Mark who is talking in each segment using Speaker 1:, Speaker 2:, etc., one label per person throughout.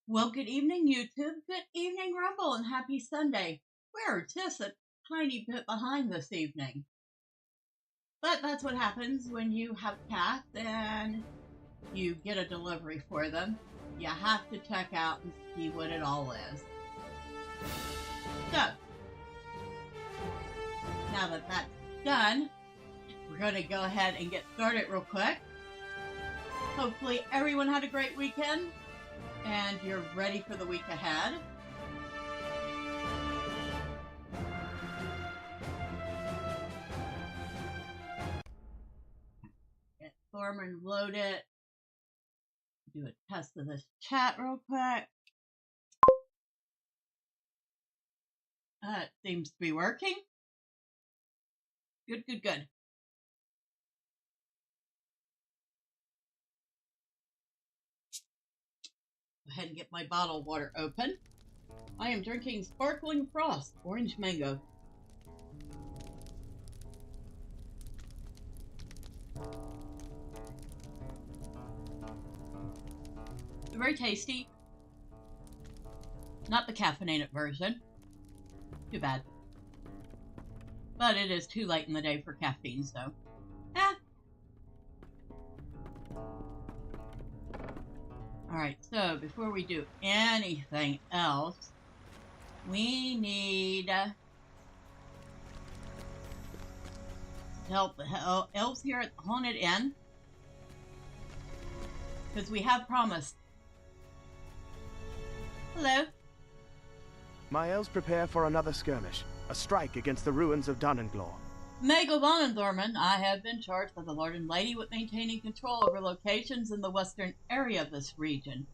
Speaker 1: Well, good evening, YouTube. Good evening, Rumble, and happy Sunday. We're just a tiny bit behind this evening. But that's what happens when you have cats and you get a delivery for them. You have to check out and see what it all is. So, now that that's done, we're going to go ahead and get started real quick. Hopefully everyone had a great weekend and you're ready for the week ahead. Get Thormurn loaded. Do a test of this chat real quick. It seems to be working. Good. Go ahead and get my bottle of water open. I am drinking Sparkling Frost, Orange Mango. Very tasty. Not the caffeinated version. Too bad. But it is too late in the day for caffeine, so. Alright, so before we do anything else, we need to help the elves here at the Haunted Inn. Because we have promised. Hello.
Speaker 2: My elves prepare for another skirmish, a strike against the ruins of Dannenglor.
Speaker 1: May go on, Thormurn. I have been charged by the Lord and Lady with maintaining control over locations in the western area of this region.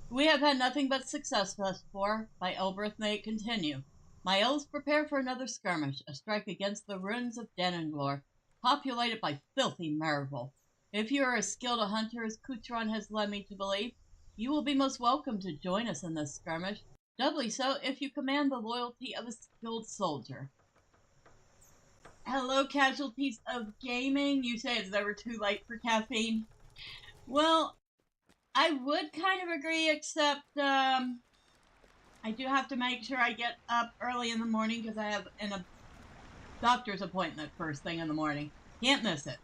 Speaker 1: We have had nothing but success thus far. By Elbereth may it continue. My elves prepare for another skirmish, a strike against the ruins of Dannenglor, populated by filthy merfolk. If you are as skilled a hunter as Kutron has led me to believe, you will be most welcome to join us in this skirmish, doubly so if you command the loyalty of a skilled soldier. Hello, casualties of gaming. You say it's never too late for caffeine. Well, I would kind of agree, except I do have to make sure I get up early in the morning because I have a doctor's appointment first thing in the morning. Can't miss it.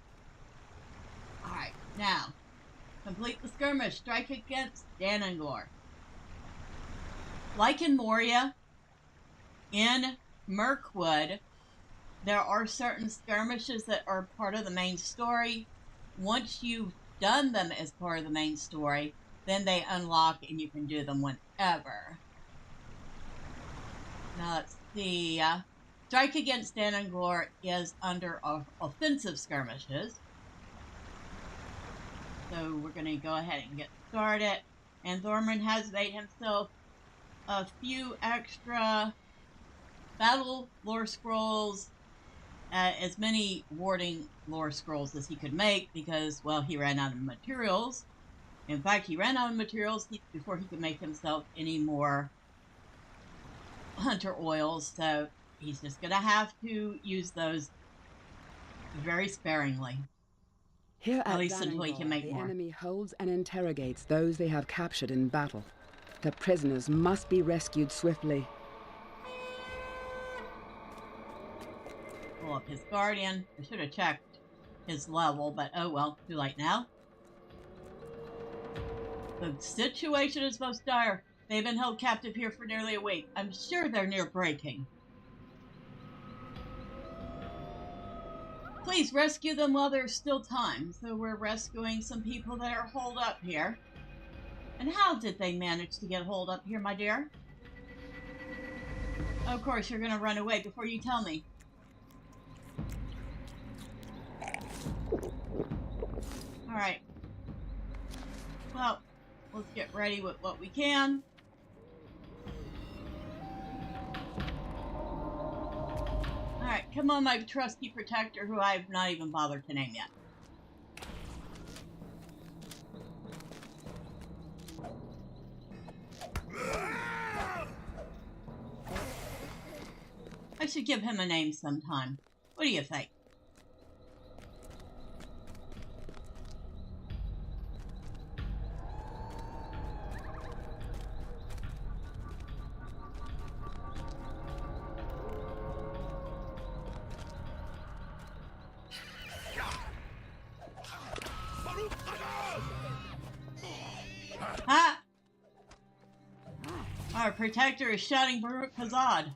Speaker 1: Alright, now, complete the skirmish. Strike against Dannenglor. Like in Moria, in Mirkwood, there are certain skirmishes that are part of the main story. Once you've done them as part of the main story, then they unlock and you can do them whenever. Now let's see. Strike against Dannenglor is under offensive skirmishes. So we're going to go ahead and get started. And Thormurn has made himself a few extra battle lore scrolls, as many warding lore scrolls as he could make because, well, he ran out of materials. In fact, he ran out of materials before he could make himself any more hunter oils, so he's just going to have to use those very sparingly.
Speaker 3: Here
Speaker 1: at least until he can make
Speaker 3: the
Speaker 1: more.
Speaker 3: enemy holds and interrogates those they have captured in battle. The prisoners must be rescued swiftly.
Speaker 1: Pull up his guardian. I should have checked his level, but oh well, too late now. The situation is most dire. They've been held captive here for nearly a week. I'm sure they're near breaking. Please rescue them while there's still time. So we're rescuing some people that are holed up here. And how did they manage to get holed up here, my dear? Of course, you're going to run away before you tell me. Alright. Well, let's get ready with what we can. Alright, come on, my trusty protector, who I've not even bothered to name yet. I should give him a name sometime. What do you think? Our protector is shouting Baruch Hazad.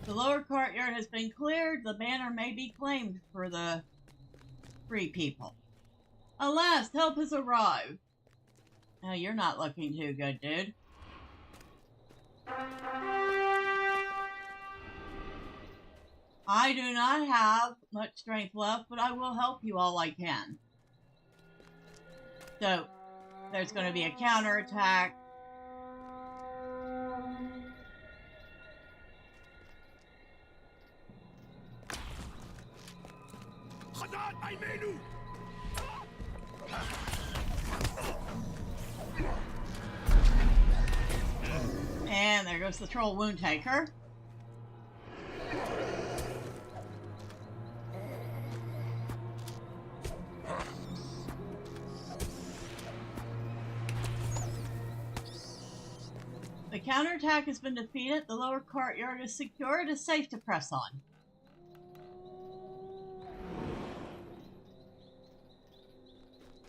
Speaker 1: The lower courtyard has been cleared. The banner may be claimed for the free people. Alas, help has arrived. Now, you're not looking too good, dude. I do not have much strength left, but I will help you all I can. So, there's going to be a counterattack. And there goes the troll wound taker. The counterattack has been defeated. The lower courtyard is secure. It is safe to press on.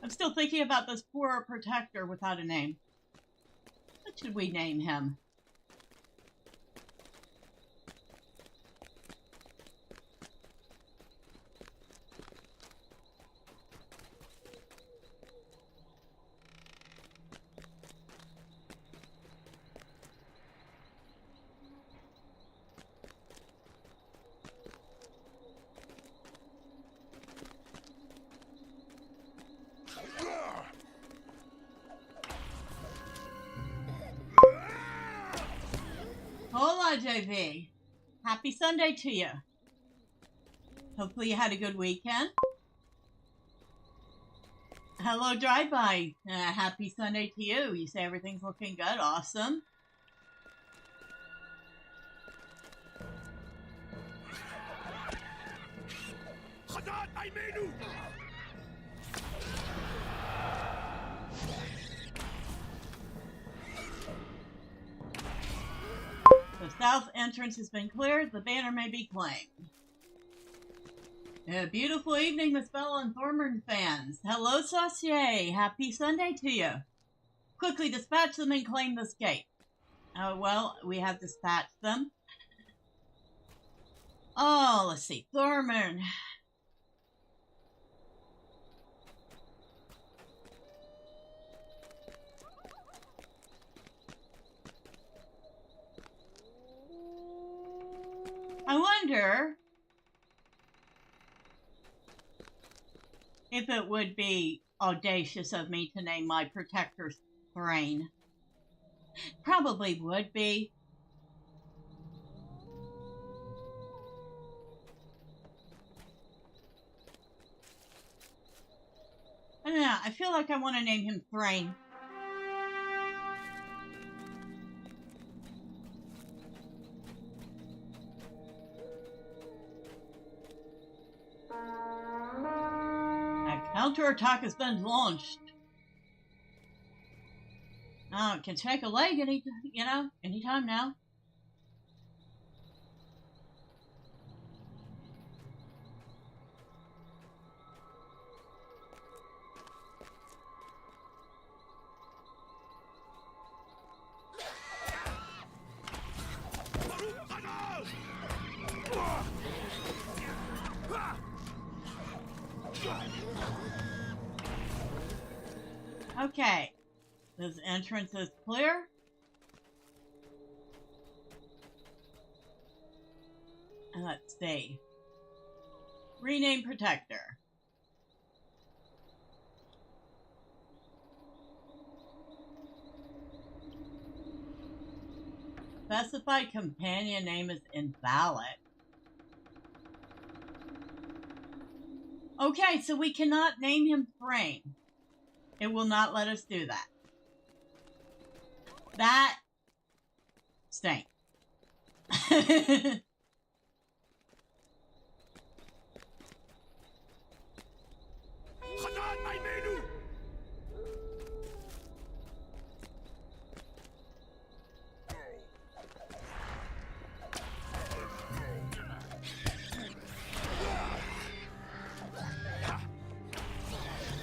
Speaker 1: I'm still thinking about this poor protector without a name. What should we name him? Hola, JV. Happy Sunday to you. Hopefully you had a good weekend. Hello, Drive-By. Happy Sunday to you. You say everything's looking good. Awesome. The south entrance has been cleared. The banner may be claimed. A beautiful evening, Miss Bella and Thormurn fans. Hello, Saucier. Happy Sunday to you. Quickly dispatch them and claim this gate. Oh, well, we have dispatched them. Oh, let's see. Thormurn. I wonder if it would be audacious of me to name my protector Thrain. Probably would be. I don't know. I feel like I want to name him Thrain. Counterattack has been launched. Now it can take a leg anytime now. Okay, this entrance is clear. And let's see. Rename Protector. Specified companion name is invalid. Okay, so we cannot name him Thrain. It will not let us do that. That stinks.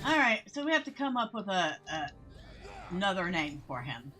Speaker 1: Alright, so we have to come up with another name for him.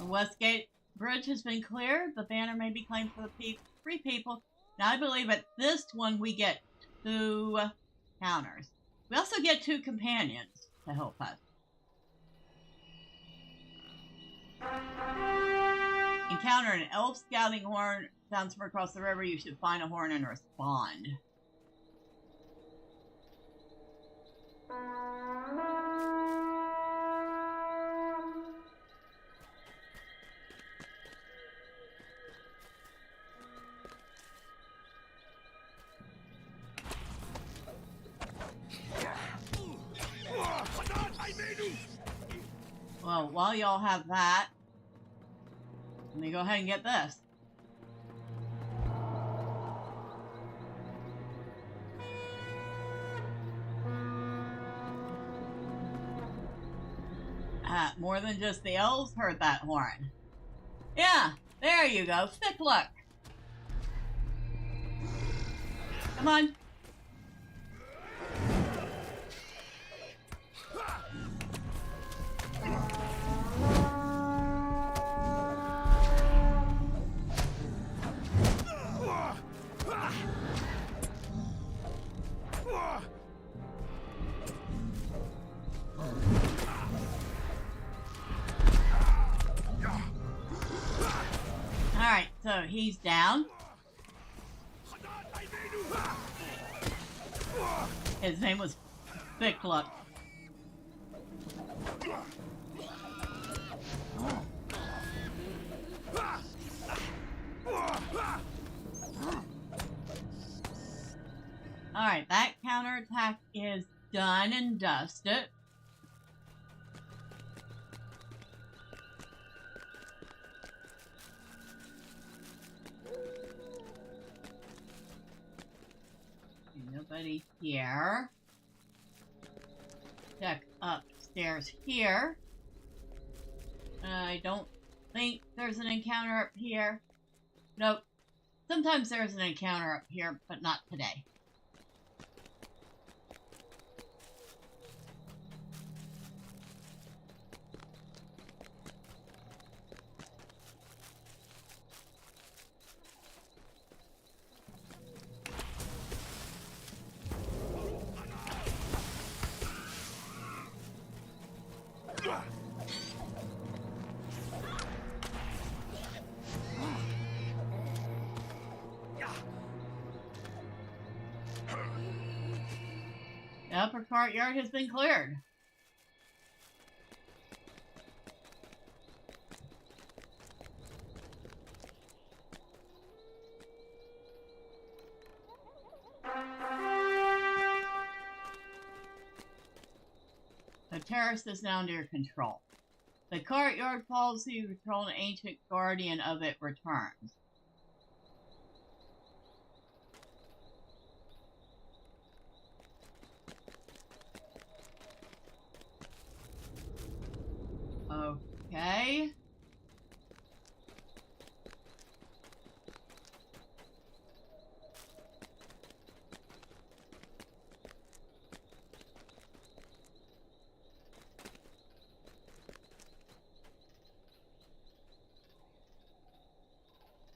Speaker 1: Westgate Bridge has been cleared. The banner may be claimed for the free people. Now I believe at this one we get 2 counters. We also get 2 companions to help us. Encounter an elf scouting horn sounds from across the river. You should find a horn and respond. Well, while y'all have that, let me go ahead and get this. More than just the elves heard that horn. Yeah, there you go. Thick luck. Come on. Alright, so he's down. His name was Thick Luck. Alright, that counterattack is done and dusted. Nobody here. Check upstairs here. I don't think there's an encounter up here. Nope. Sometimes there's an encounter up here, but not today. The upper courtyard has been cleared. The terrace is now under your control. The courtyard falls to you control an ancient guardian of it returns. Okay.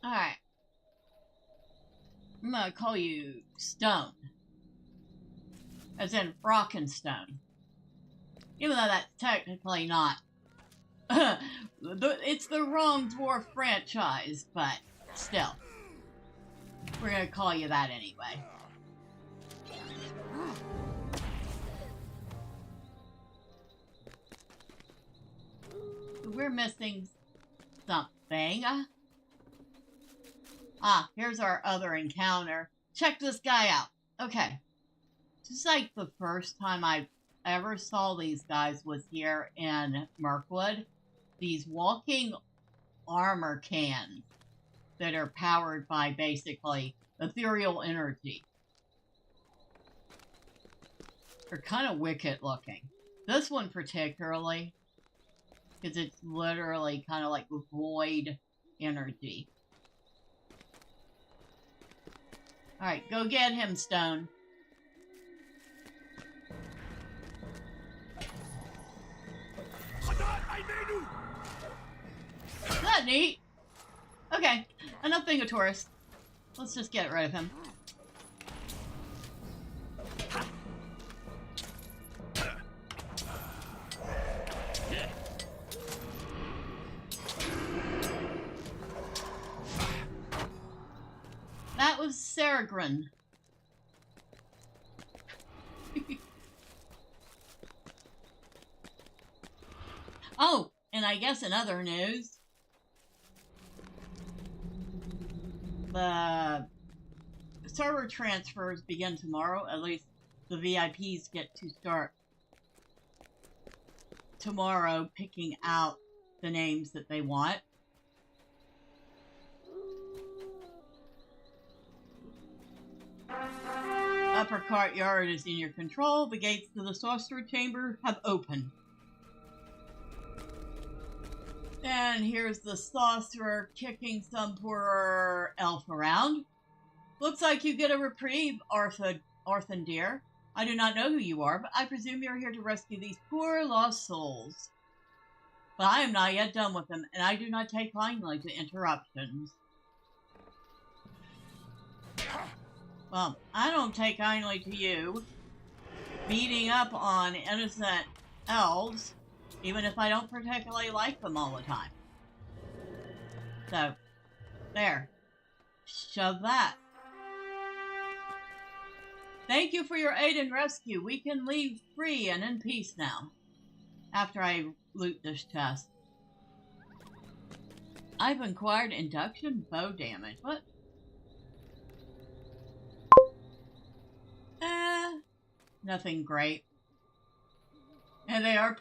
Speaker 1: Alright. I'm gonna call you Stone. As in rock and stone. Even though that's technically not. It's the wrong dwarf franchise, but still. We're gonna call you that anyway. We're missing something. Ah, here's our other encounter. Check this guy out. Okay. Just like the first time I ever saw these guys was here in Mirkwood. These walking armor cans that are powered by basically ethereal energy. They're kind of wicked looking. This one particularly, because it's literally kind of like void energy. Alright, go get him, Stone. that neat? Okay, enough being a tourist. Let's just get rid of him. That was Saragrin. Oh, and I guess in other news, the server transfers begin tomorrow. At least the VIPs get to start tomorrow picking out the names that they want. Upper courtyard is in your control. The gates to the sorcerer chamber have opened. And here's the sorcerer kicking some poor elf around. Looks like you get a reprieve, Orphan dear. I do not know who you are, but I presume you're here to rescue these poor lost souls. But I am not yet done with them, and I do not take kindly to interruptions. Well, I don't take kindly to you beating up on innocent elves, even if I don't particularly like them all the time. So, there. Shove that. Thank you for your aid and rescue. We can leave free and in peace now. After I loot this chest. I've acquired induction bow damage. What? Nothing great. And they are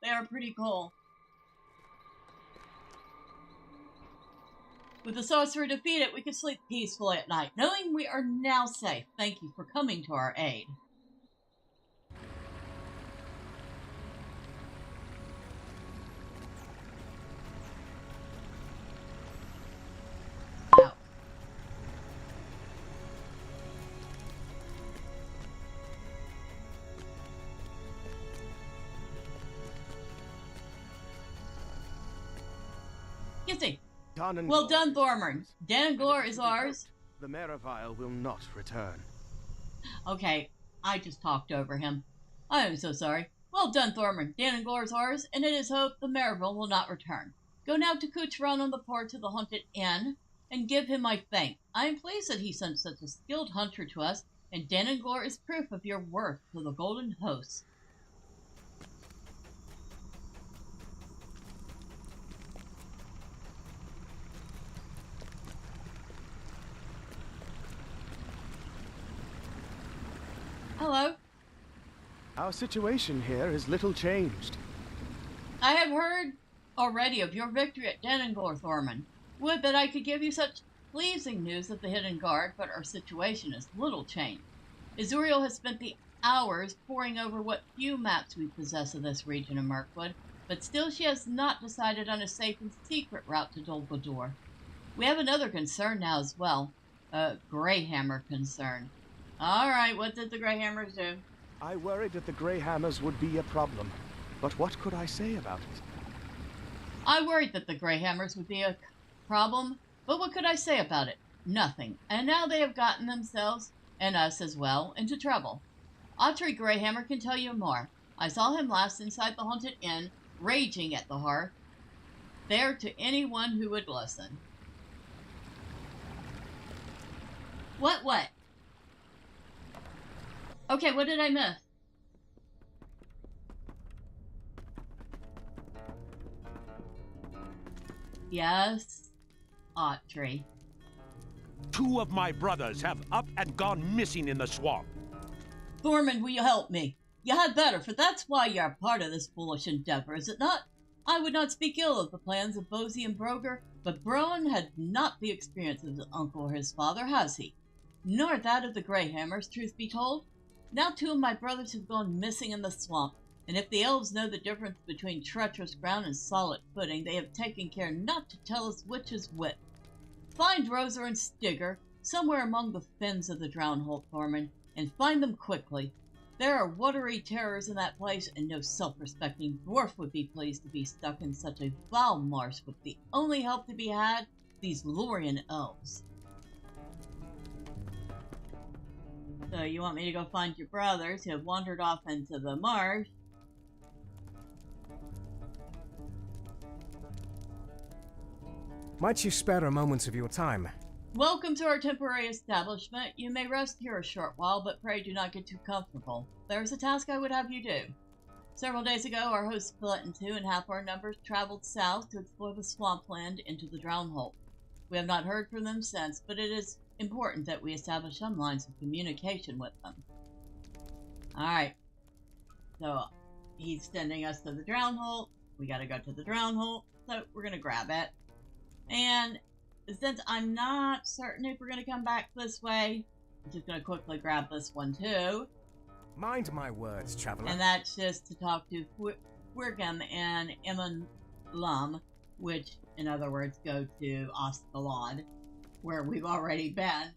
Speaker 1: they are pretty cool. With the sorcerer defeated, we can sleep peacefully at night, knowing we are now safe. Thank you for coming to our aid. Now. You see. Well done, Thormurn. Dannenglor is ours.
Speaker 2: The Merivale will not return.
Speaker 1: Okay, I just talked over him. I am so sorry. Well done, Thormurn. Dannenglor is ours, and it is hoped the Merivale will not return. Go now to Cooch round on the port to the haunted inn, and give him my thanks. I am pleased that he sent such a skilled hunter to us, and Dannenglor is proof of your worth to the Golden Host. Hello.
Speaker 2: Our situation here is little changed.
Speaker 1: I have heard already of your victory at Dannenglor, Thormurn. Would that I could give you such pleasing news of the Hidden Guard, but our situation is little changed. Azuriel has spent the hours poring over what few maps we possess of this region of Mirkwood, but still she has not decided on a safe and secret route to Dol Guldur. We have another concern now as well, a Greyhammer concern. Alright, what did the Greyhammers do?
Speaker 2: I worried that the Greyhammers would be a problem, but what could I say about it?
Speaker 1: I worried that the Greyhammers would be a problem, but what could I say about it? Nothing. And now they have gotten themselves, and us as well, into trouble. Autry Greyhammer can tell you more. I saw him last inside the haunted inn, raging at the hearth, there to anyone who would listen. What? Okay, what did I miss? Yes, Autry.
Speaker 4: 2 of my brothers have up and gone missing in the swamp.
Speaker 1: Thormurn, will you help me? You had better, for that's why you're part of this foolish endeavor, is it not? I would not speak ill of the plans of Bosie and Broger, but Browan had not the experience of his uncle or his father, has he? Nor that of the Greyhammers, truth be told. Now 2 of my brothers have gone missing in the swamp, and if the elves know the difference between treacherous ground and solid footing, they have taken care not to tell us which is which. Find Rosa and Stigger somewhere among the fins of the Drownhold, Thormurn, and find them quickly. There are watery terrors in that place, and no self-respecting dwarf would be pleased to be stuck in such a foul marsh with the only help to be had, these Lorian elves. So you want me to go find your brothers who have wandered off into the marsh?
Speaker 5: Might you spare a moment of your time?
Speaker 1: Welcome to our temporary establishment. You may rest here a short while, but pray do not get too comfortable. There is a task I would have you do. Several days ago, our host split in two, and half our numbers traveled south to explore the swampland into the Drownhold. We have not heard from them since, but it is important that we establish some lines of communication with them. Alright. So, he's sending us to the Drownhold. We gotta go to the Drownhold, so we're gonna grab it. And since I'm not certain if we're going to come back this way, I'm just going to quickly grab this one too.
Speaker 5: Mind my words, traveler.
Speaker 1: And that's just to talk to Wirgam and Lum, which, in other words, go to Ostalod, where we've already been.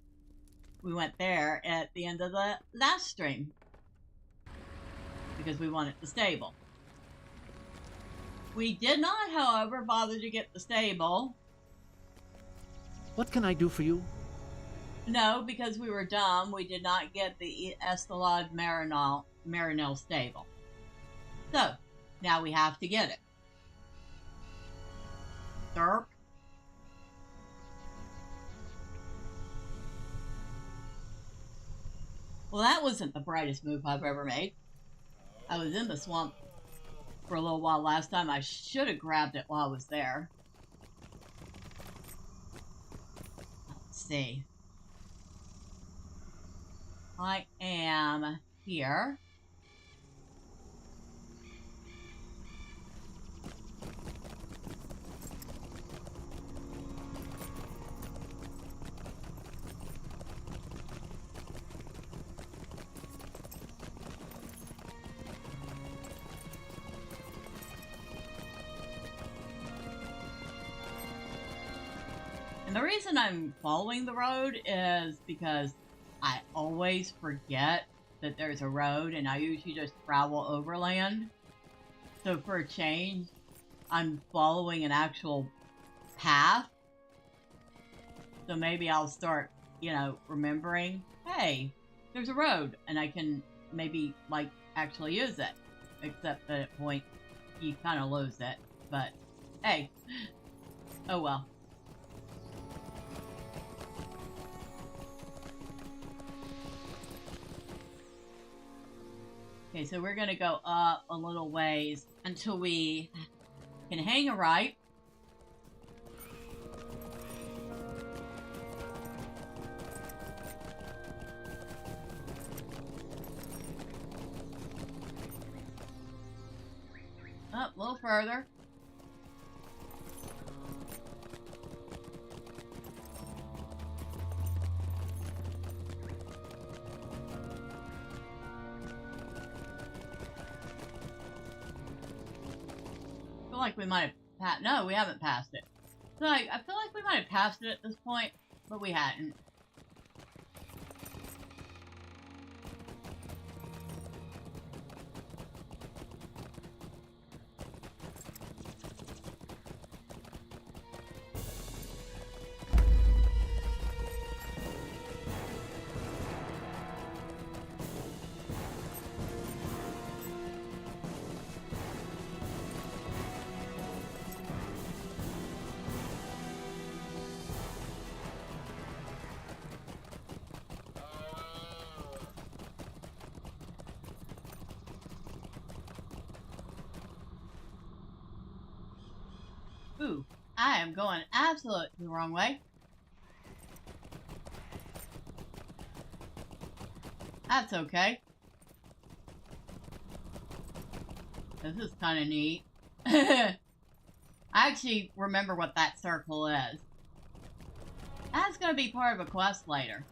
Speaker 1: We went there at the end of the last stream, because we wanted the stable. We did not, however, bother to get the stable.
Speaker 6: What can I do for you?
Speaker 1: No, because we were dumb, we did not get the Estalad Marinel stable. So, now we have to get it. Derp. Well, that wasn't the brightest move I've ever made. I was in the swamp for a little while last time. I should have grabbed it while I was there. See. I am here. And the reason I'm following the road is because I always forget that there's a road and I usually just travel overland. So for a change, I'm following an actual path. So maybe I'll start, you know, remembering, hey, there's a road and I can maybe, like, actually use it. Except that at point, you kind of lose it. But, hey, oh well. Okay, so we're going to go up a little ways until we can hang a right. Up a little further. I feel like we might have passed. No, we haven't passed it. So I feel like we might have passed it at this point, but we hadn't. Ooh, I am going absolutely the wrong way. That's okay. This is kind of neat. I actually remember what that circle is. That's going to be part of a quest later.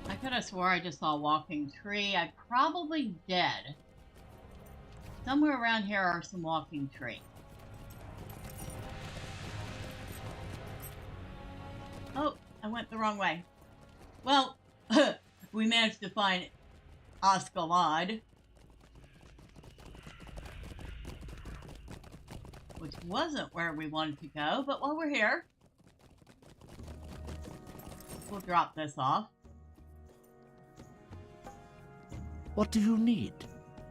Speaker 1: I could have swore I just saw a walking tree. I probably did. Somewhere around here are some walking trees. I went the wrong way. Well, we managed to find Oskalad, which wasn't where we wanted to go, but while we're here, we'll drop this off.
Speaker 6: What do you need?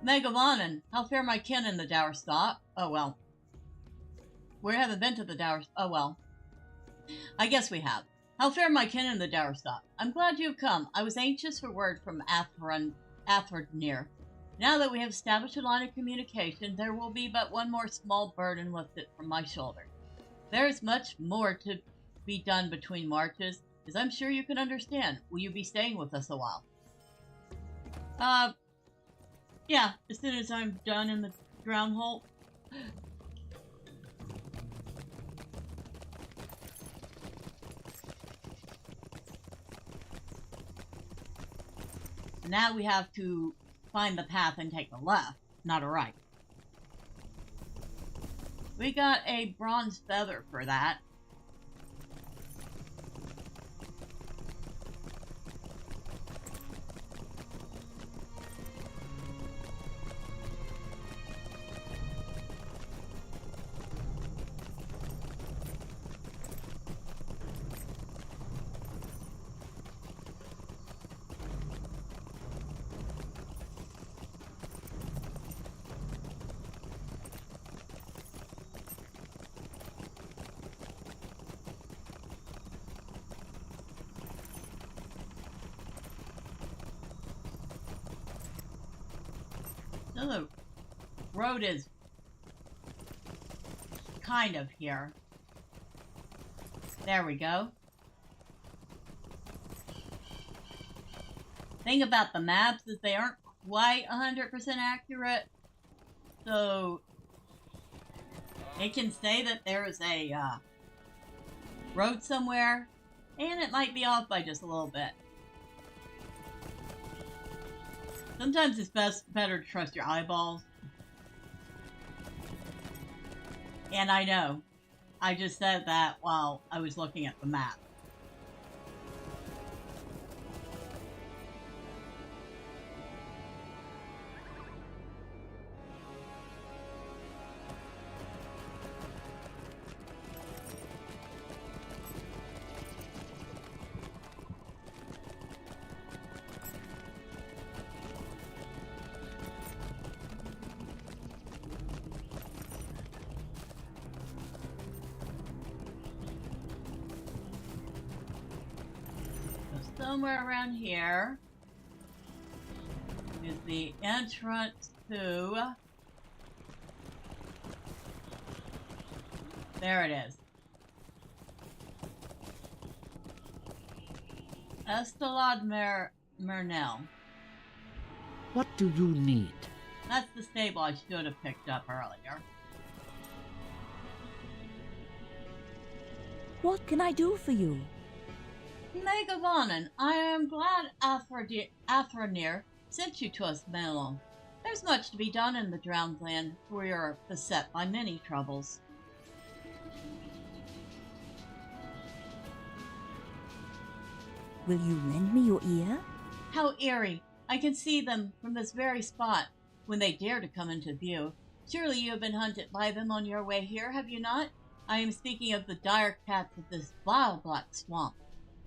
Speaker 1: Megavanen, how fare my kin in the Dower Stop? Oh well. We haven't been to the Dower. Oh well. I guess we have. How fare my kin in the Dower Stop? I'm glad you've come. I was anxious for word from Athrodnir. Now that we have established a line of communication, there will be but one more small burden lifted from my shoulder. There is much more to be done between marches, as I'm sure you can understand. Will you be staying with us a while? Yeah, as soon as I'm done in the drown hole. Now we have to find the path and take a left, not a right. We got a bronze feather for that. So the road is kind of here. There we go. Thing about the maps is they aren't quite 100% accurate. So it can say that there is a road somewhere, and it might be off by just a little bit. Sometimes it's better to trust your eyeballs. And I know. I just said that while I was looking at the map. Somewhere around here is the entrance to... There it is. Estelad Mernell.
Speaker 6: What do you need?
Speaker 1: That's the stable I should have picked up earlier.
Speaker 7: What can I do for you?
Speaker 1: Megavanen, I am glad Athrodnir sent you to us, Melon. There's much to be done in the Drowned Land, for we are beset by many troubles.
Speaker 7: Will you lend me your ear?
Speaker 1: How eerie! I can see them from this very spot, when they dare to come into view. Surely you have been hunted by them on your way here, have you not? I am speaking of the dire cats of this vile black swamp.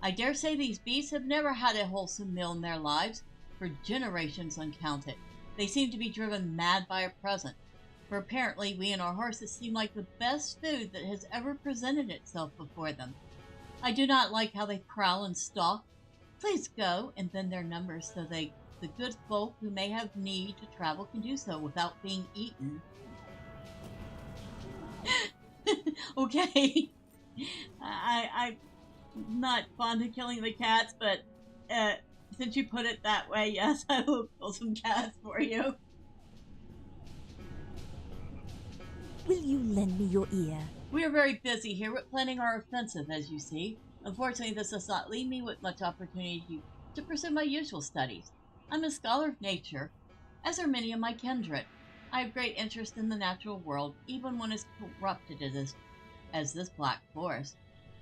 Speaker 1: I dare say these beasts have never had a wholesome meal in their lives, for generations uncounted. They seem to be driven mad by a present, for apparently we and our horses seem like the best food that has ever presented itself before them. I do not like how they prowl and stalk. Please go and bend their numbers so the good folk who may have need to travel can do so without being eaten. Okay. I'm not fond of killing the cats, but since you put it that way, yes, I will kill some cats for you.
Speaker 7: Will you lend me your ear?
Speaker 1: We are very busy here with planning our offensive, as you see. Unfortunately, this does not leave me with much opportunity to pursue my usual studies. I'm a scholar of nature, as are many of my kindred. I have great interest in the natural world, even when as corrupted as this black forest.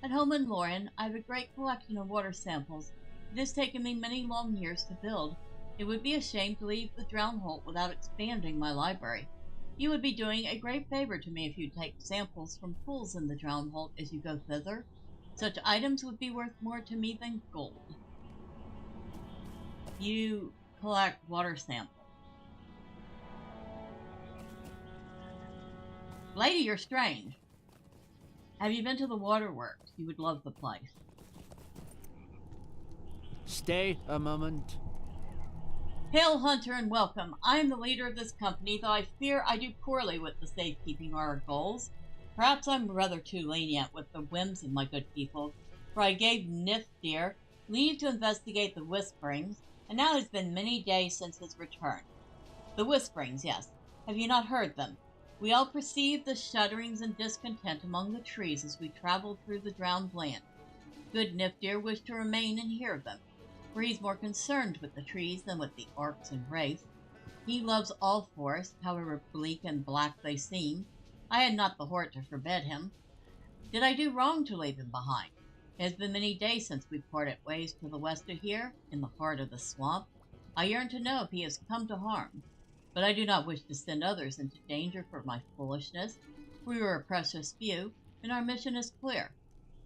Speaker 1: At home in Lorien, I have a great collection of water samples. It has taken me many long years to build. It would be a shame to leave the Drownholt without expanding my library. You would be doing a great favor to me if you take samples from pools in the Drownholt as you go thither. Such items would be worth more to me than gold. You collect water samples. Lady, you're strange. Have you been to the waterworks? You would love the place.
Speaker 6: Stay a moment.
Speaker 1: Hail, Hunter, and welcome. I am the leader of this company, though I fear I do poorly with the safekeeping of our goals. Perhaps I'm rather too lenient with the whims of my good people, for I gave Nifdir leave to investigate the whisperings, and now it has been many days since his return. The whisperings, yes. Have you not heard them? We all perceived the shudderings and discontent among the trees as we traveled through the drowned land. Good Nifdir wished to remain and hear them, for he's more concerned with the trees than with the orcs and wraiths. He loves all forests, however bleak and black they seem. I had not the heart to forbid him. Did I do wrong to leave him behind? It has been many days since we parted ways to the west of here, in the heart of the swamp. I yearn to know if he has come to harm. But I do not wish to send others into danger for my foolishness. We are a precious few, and our mission is clear.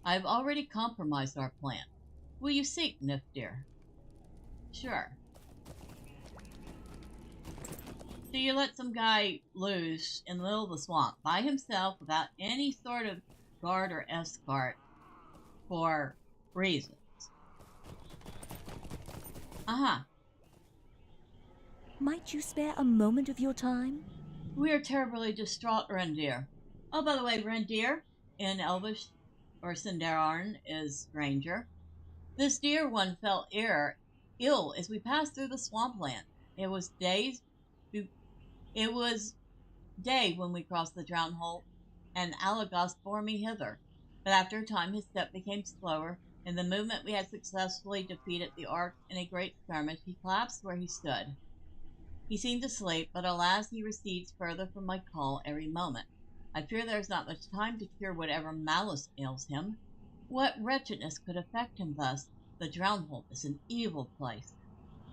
Speaker 1: I have already compromised our plan. Will you seek Nifdir? Sure. So you let some guy loose in the middle of the swamp by himself without any sort of guard or escort for reasons. Uh-huh.
Speaker 7: Might you spare a moment of your time?
Speaker 1: We are terribly distraught, Raddir. Oh, by the way, Raddir in Elvish or Sindarin is stranger. This dear one fell ill as we passed through the swampland. It was day when we crossed the Drownholt, and Alagos bore me hither. But after a time his step became slower, and the moment we had successfully defeated the orc in a great skirmish, he collapsed where he stood. He seemed to sleep, but alas, he recedes further from my call every moment. I fear there is not much time to cure whatever malice ails him. What wretchedness could affect him thus? The Drownholt is an evil place.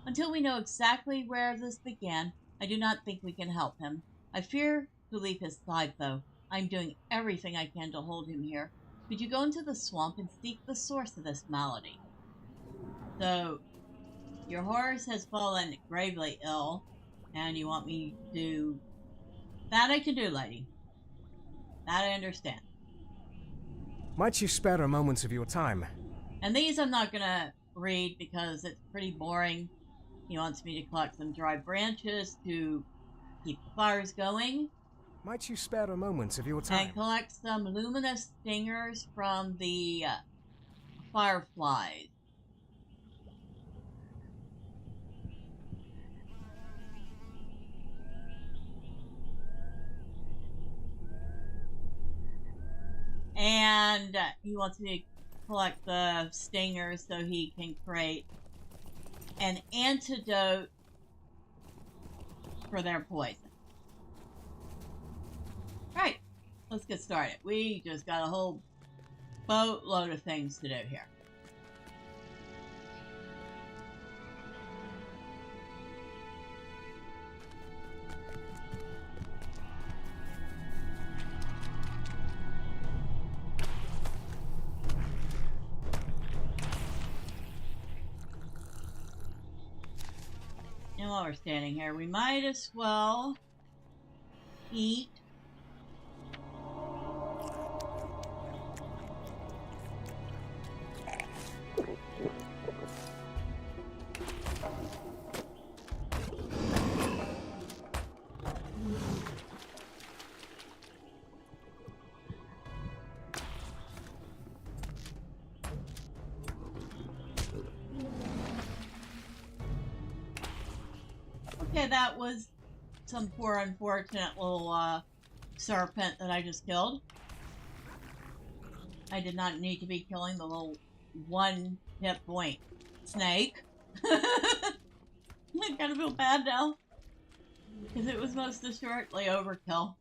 Speaker 1: Until we know exactly where this began, I do not think we can help him. I fear to leave his side, though. I am doing everything I can to hold him here. Could you go into the swamp and seek the source of this malady? So, your horse has fallen gravely ill, and you want me to do... That I can do, lady. That I understand.
Speaker 5: Might you spare a moment of your time?
Speaker 1: And these I'm not going to read because it's pretty boring. He wants me to collect some dry branches to keep the fires going.
Speaker 5: Might you spare a moment of your time?
Speaker 1: And collect some luminous stingers from the fireflies. And he wants me to collect the stingers so he can create an antidote for their poison. Right, let's get started. We just got a whole boatload of things to do here. And while we're standing here, we might as well eat. Okay, that was some poor unfortunate little serpent that I just killed. I did not need to be killing the little one hit point snake. I kind of feel bad now because it was most assuredly overkill.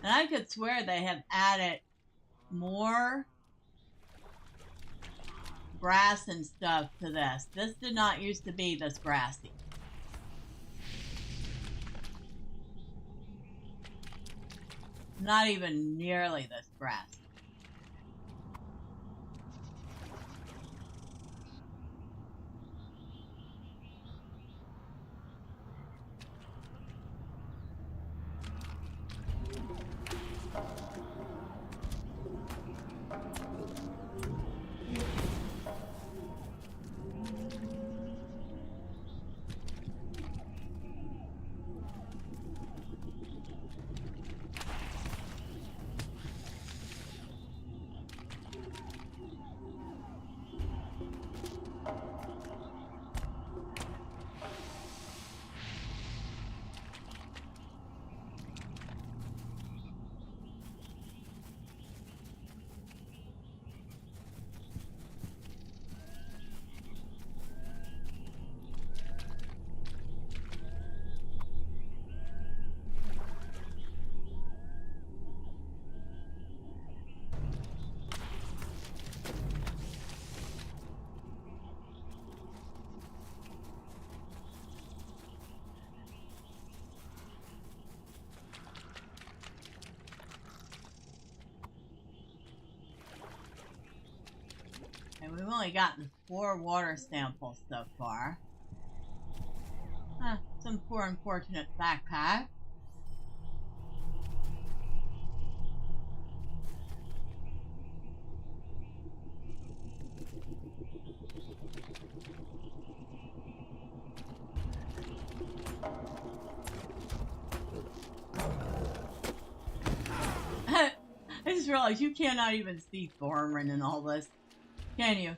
Speaker 1: And I could swear they have added more grass and stuff to this. This did not used to be this grassy. Not even nearly this grassy. And we've only gotten 4 water samples so far. Some poor unfortunate backpack. I just realized you cannot even see Thormurn in all this, can you?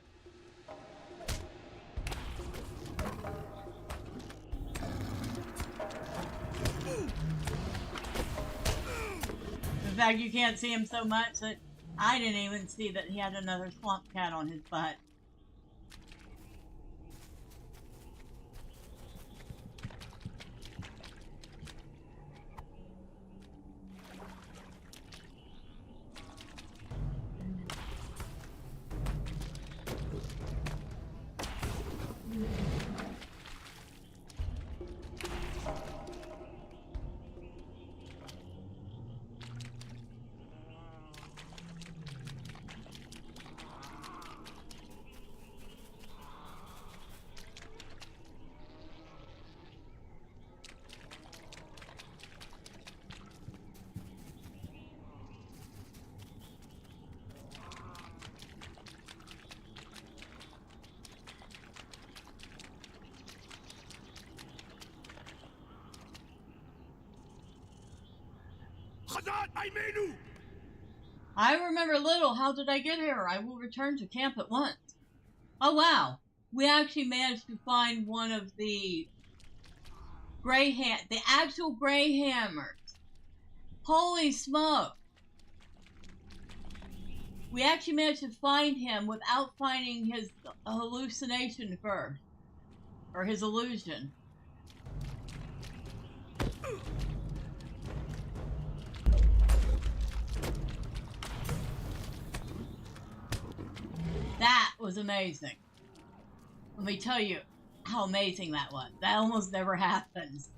Speaker 1: In fact, you can't see him so much that I didn't even see that he had another swamp cat on his butt. I remember little. How did I get here? I will return to camp at once. Oh wow. We actually managed to find one of the the actual gray hammers. Holy smoke. We actually managed to find him without finding his hallucination first. Or his illusion. That was amazing. Let me tell you how amazing that was. That almost never happens.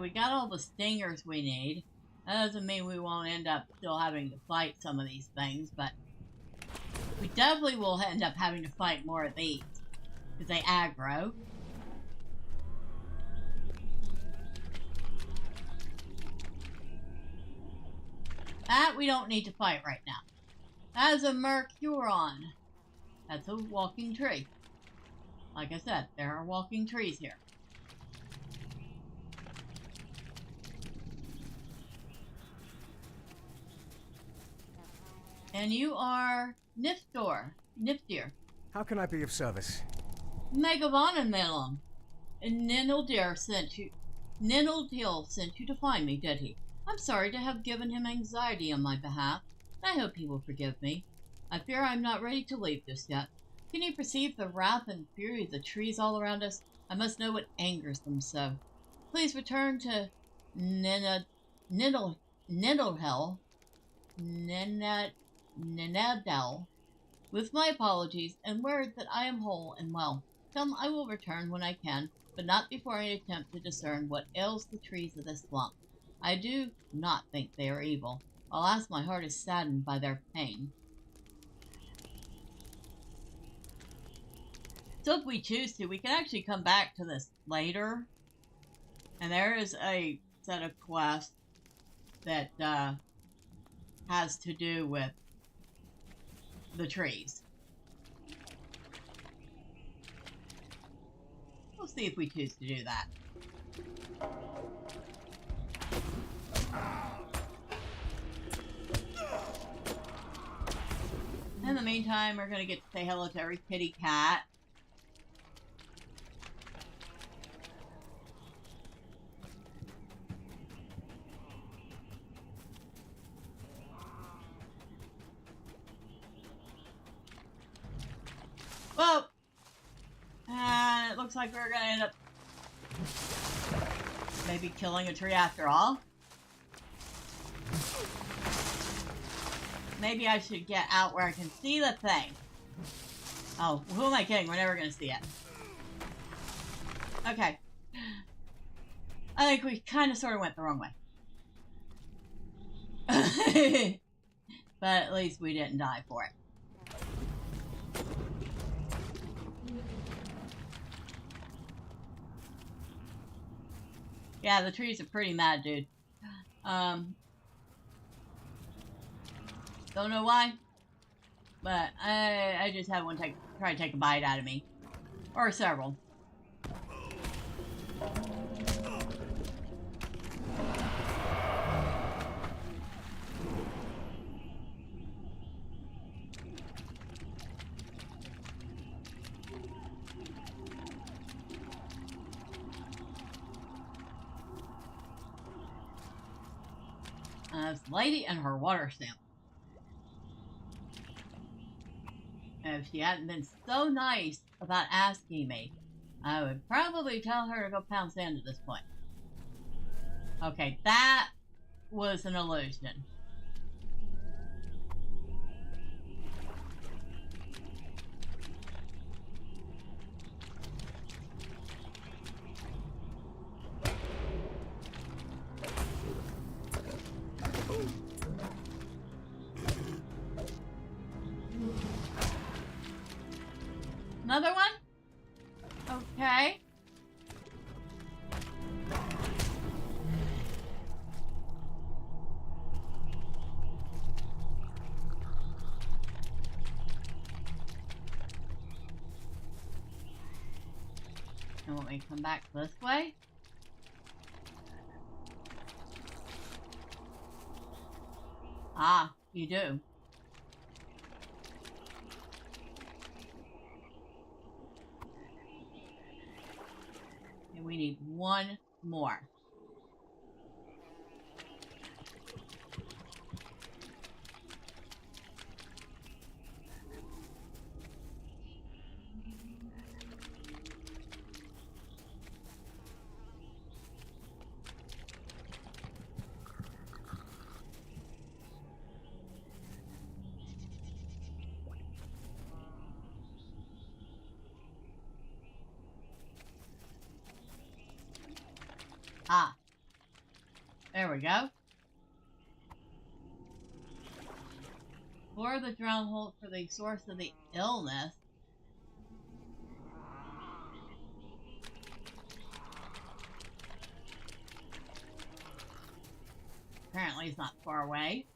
Speaker 1: We got all the stingers we need. That doesn't mean we won't end up still having to fight some of these things, but we definitely will end up having to fight more of these, because they aggro. That we don't need to fight right now. That is a Mercuron. That's a walking tree. Like I said, there are walking trees here. And you are Niftir.
Speaker 5: How can I be of service?
Speaker 1: Megavanamelon. And Nineldir sent you. Nineldir sent you to find me, did he? I'm sorry to have given him anxiety on my behalf. I hope he will forgive me. I fear I'm not ready to leave just yet. Can you perceive the wrath and fury of the trees all around us? I must know what angers them so. Please return to Ninelhel, Ninadel, with my apologies and word that I am whole and well. Come, I will return when I can, but not before I attempt to discern what ails the trees of this swamp. I do not think they are evil. Alas, my heart is saddened by their pain. So if we choose to, we can actually come back to this later. And there is a set of quests that has to do with the trees. We'll see if we choose to do that. In the meantime, we're going to get to say hello to every kitty cat. Well, it looks like we're going to end up maybe killing a tree after all. Maybe I should get out where I can see the thing. Oh, who am I kidding? We're never going to see it. Okay. I think we kind of sort of went the wrong way. But at least we didn't die for it. Yeah, the trees are pretty mad, dude. Don't know why, but I just had one try to take a bite out of me. Or several. This lady and her water sample. If she hadn't been so nice about asking me, I would probably tell her to go pound sand at this point. Okay, that was an illusion. Another one? Okay. And want me to come back this way? Ah, you do. And we need one more. Ah, there we go. For the drown hole for the source of the illness. Apparently it's not far away.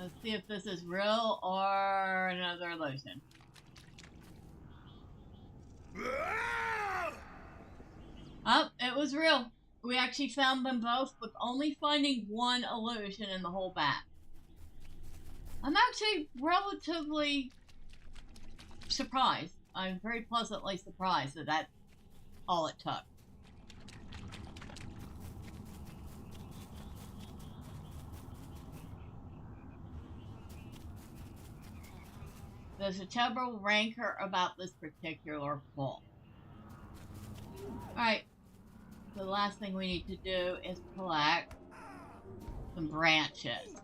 Speaker 1: Let's see if this is real or another illusion. was real. We actually found them both with only finding one illusion in the whole bat. I'm actually relatively surprised. I'm very pleasantly surprised that that's all it took. There's a terrible rancor about this particular vault. Alright, so the last thing we need to do is collect some branches.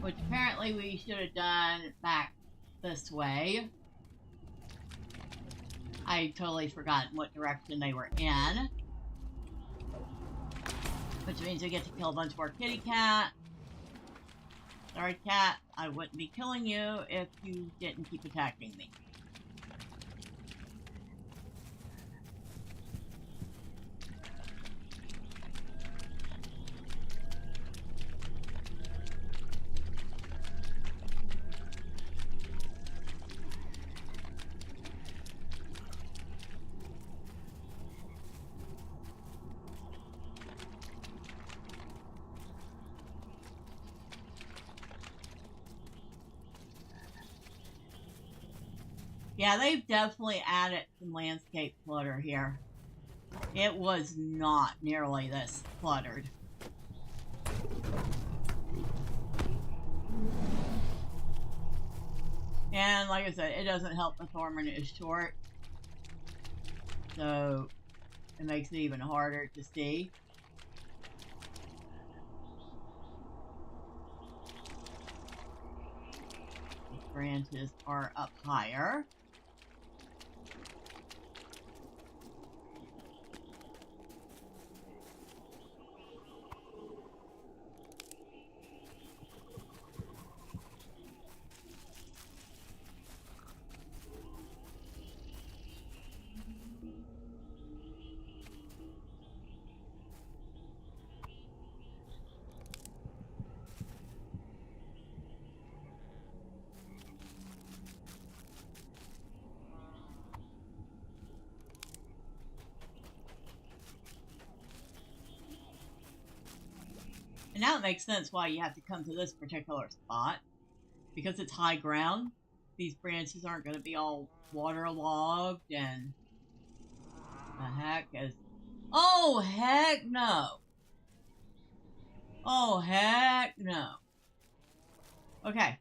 Speaker 1: Which apparently we should have done back this way. I totally forgot what direction they were in. Which means we get to kill a bunch more kitty cat. Sorry, cat. I wouldn't be killing you if you didn't keep attacking me. Yeah, they've definitely added some landscape clutter here. It was not nearly this cluttered. And like I said, it doesn't help the Thormurn is short. So it makes it even harder to see. These branches are up higher. And now it makes sense why you have to come to this particular spot. Because it's high ground, these branches aren't going to be all waterlogged and... The heck is... Oh, heck no! Oh, heck no. Okay.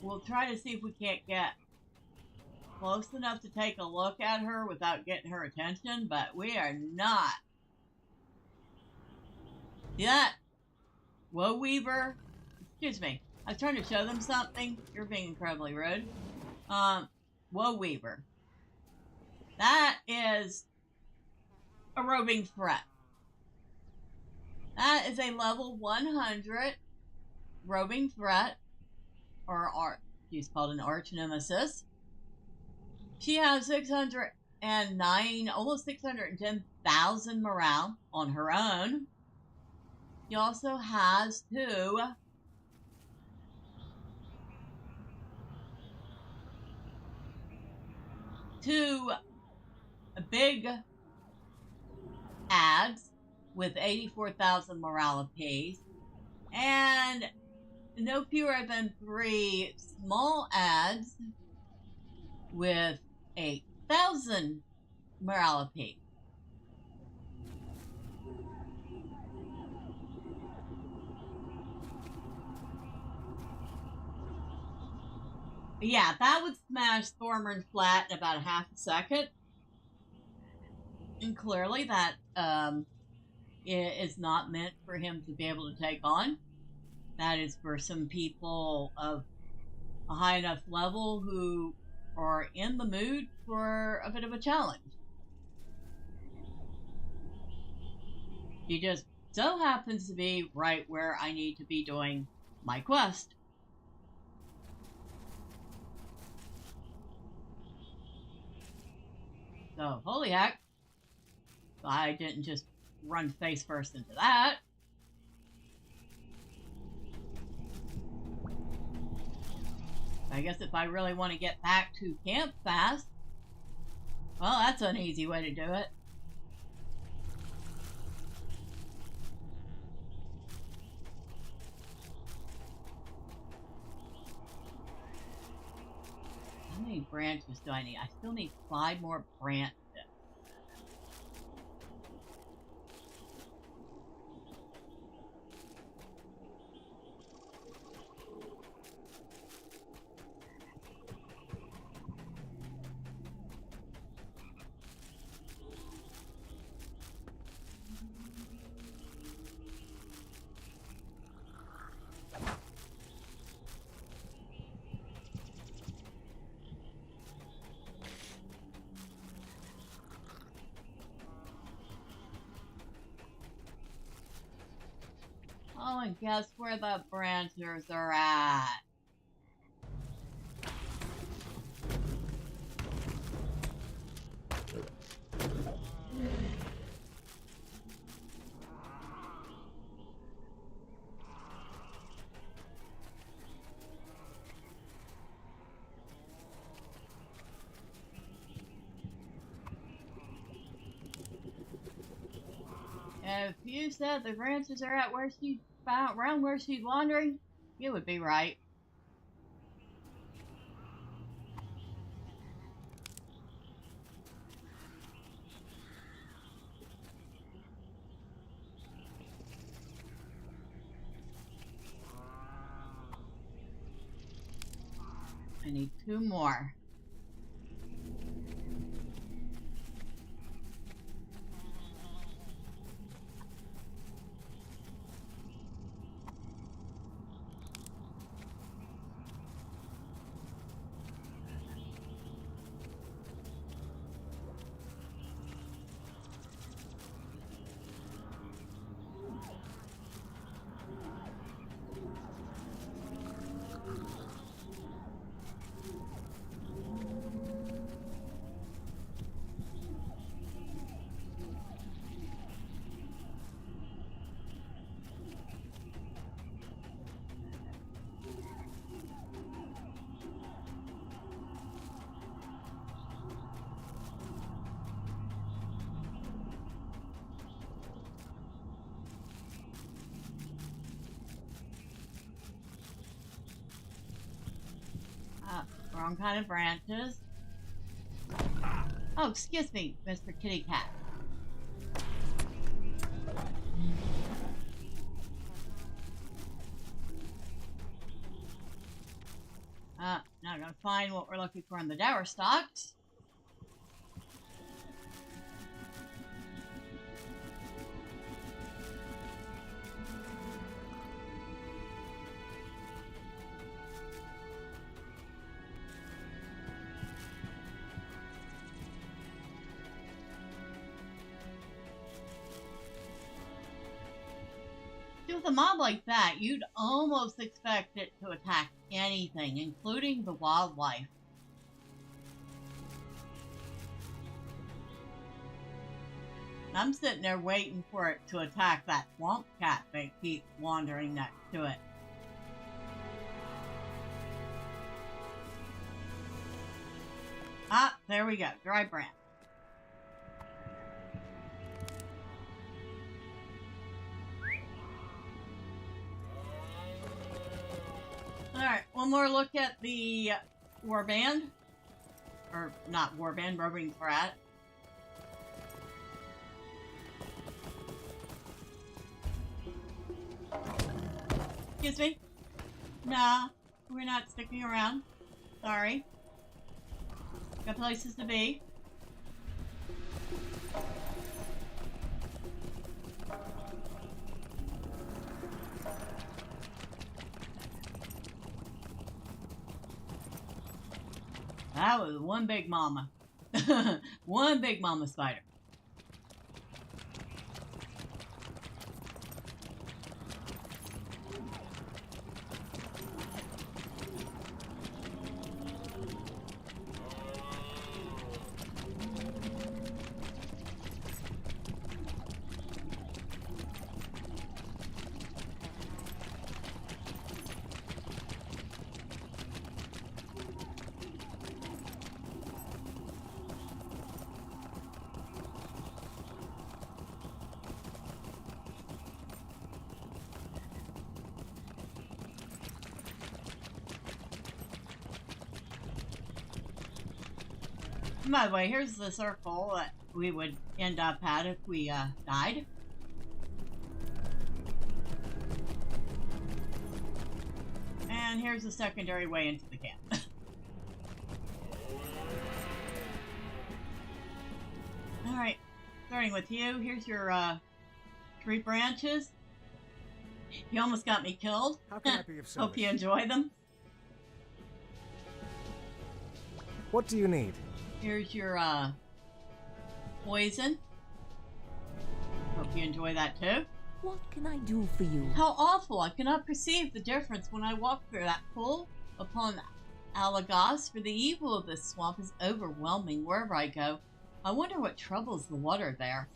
Speaker 1: We'll try to see if we can't get close enough to take a look at her without getting her attention, but we are not. See that? Woe Weaver. Excuse me. I was trying to show them something. You're being incredibly rude. Woe Weaver. That is a roving threat. That is a level 100 roving threat. Or she's called an arch nemesis. She has 609, almost 610,000 morale on her own. She also has two big ads with 84,000 morale apiece, and no fewer than 3 small ads with 8,000 morale apiece. Yeah, that would smash Thormurn flat in about a half a second. And clearly that is not meant for him to be able to take on. That is for some people of a high enough level who are in the mood for a bit of a challenge. He just so happens to be right where I need to be doing my quest. So, holy heck, I didn't just run face first into that. I I guess if I really want to get back to camp fast, well, that's an easy way to do it. How many branches do I need? I still need 5 more branches. Oh, and guess where the branches are at? If you said the branches are at where she found, around where she's wandering, you would be right. I need 2 more. Wrong kind of branches. Oh, excuse me, Mr. Kitty Cat. Now I'm gonna find what we're looking for in the dower stocks. With a mob like that, you'd almost expect it to attack anything, including the wildlife. I'm sitting there waiting for it to attack that swamp cat that keeps wandering next to it. Ah, there we go. Dry branch. Alright, one more look at the warband. Or, not warband, roving rat. Excuse me? Nah, we're not sticking around. Sorry. Got places to be. That was one big mama. One big mama spider. By the way, here's the circle that we would end up at if we died. And here's the secondary way into the camp. Alright, starting with you. Here's your tree branches. You almost got me killed.
Speaker 5: How can I be of service?
Speaker 1: Hope you enjoy them.
Speaker 5: What do you need?
Speaker 1: Here's your poison. Hope you enjoy that too.
Speaker 7: What can I do for you?
Speaker 1: How awful! I cannot perceive the difference when I walk through that pool upon Alagos, for the evil of this swamp is overwhelming wherever I go. I wonder what troubles the water there.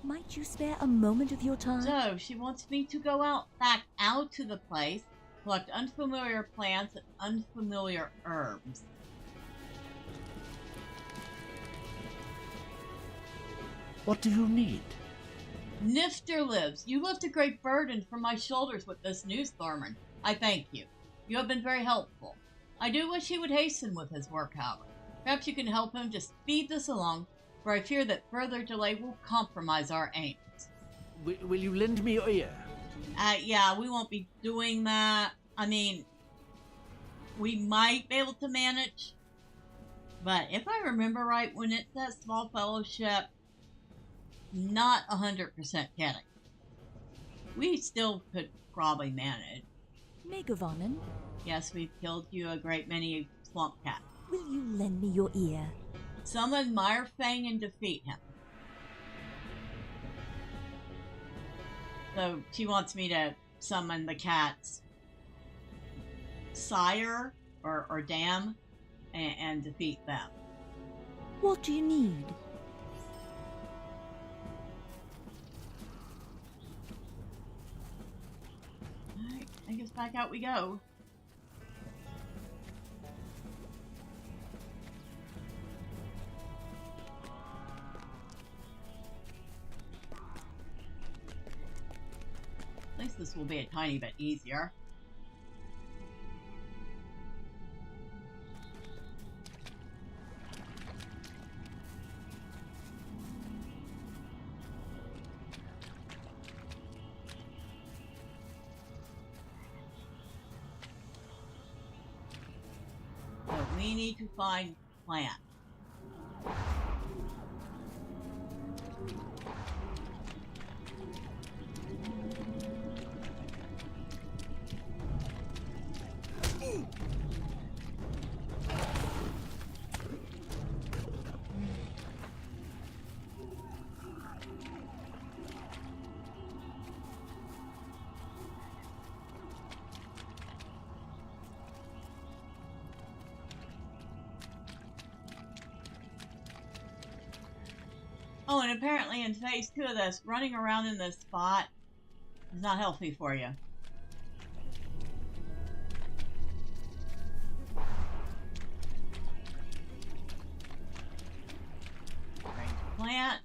Speaker 7: Might you spare a moment of your time?
Speaker 1: So, she wants me to go back out to the place, collect unfamiliar plants and unfamiliar herbs.
Speaker 6: What do you need?
Speaker 1: Nifter lives. You lift a great burden from my shoulders with this news, Thormurn. I thank you. You have been very helpful. I do wish he would hasten with his work, however. Perhaps you can help him to speed this along, for I fear that further delay will compromise our aims.
Speaker 6: Will you lend me your ear?
Speaker 1: Yeah, we won't be doing that. I mean, we might be able to manage, but if I remember right, when it's that small fellowship, not 100% kidding. We still could probably manage.
Speaker 7: Megavonen,
Speaker 1: Yes, we've killed you a great many swamp cats.
Speaker 7: will you lend me your ear?
Speaker 1: Summon Mirefang and defeat him. So she wants me to summon the cat's sire or dam and defeat them.
Speaker 7: What do you need?
Speaker 1: Alright, I guess back out we go. At least this will be a tiny bit easier. So we need to find plants. Oh, and apparently in phase 2 of this, running around in this spot is not healthy for you. Range plant.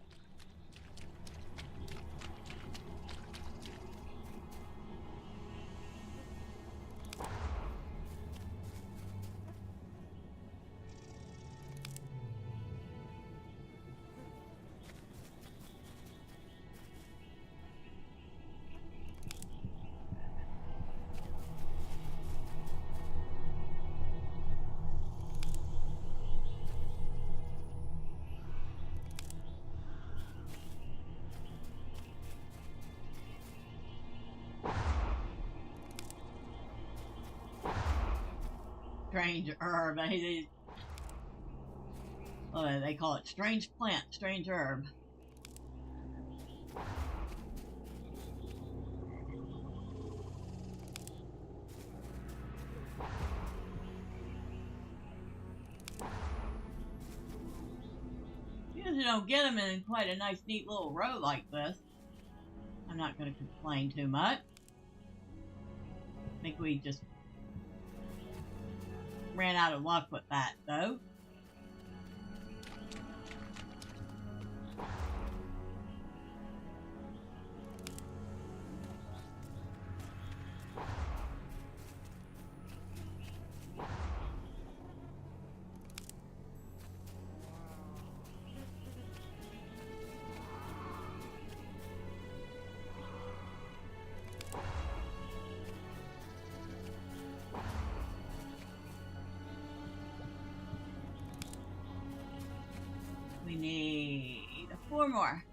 Speaker 1: Strange herb. They call it strange plant, strange herb. Usually don't get them in quite a nice, neat little row like this. I'm not going to complain too much. I think we just ran out of luck with that, though. 4 more.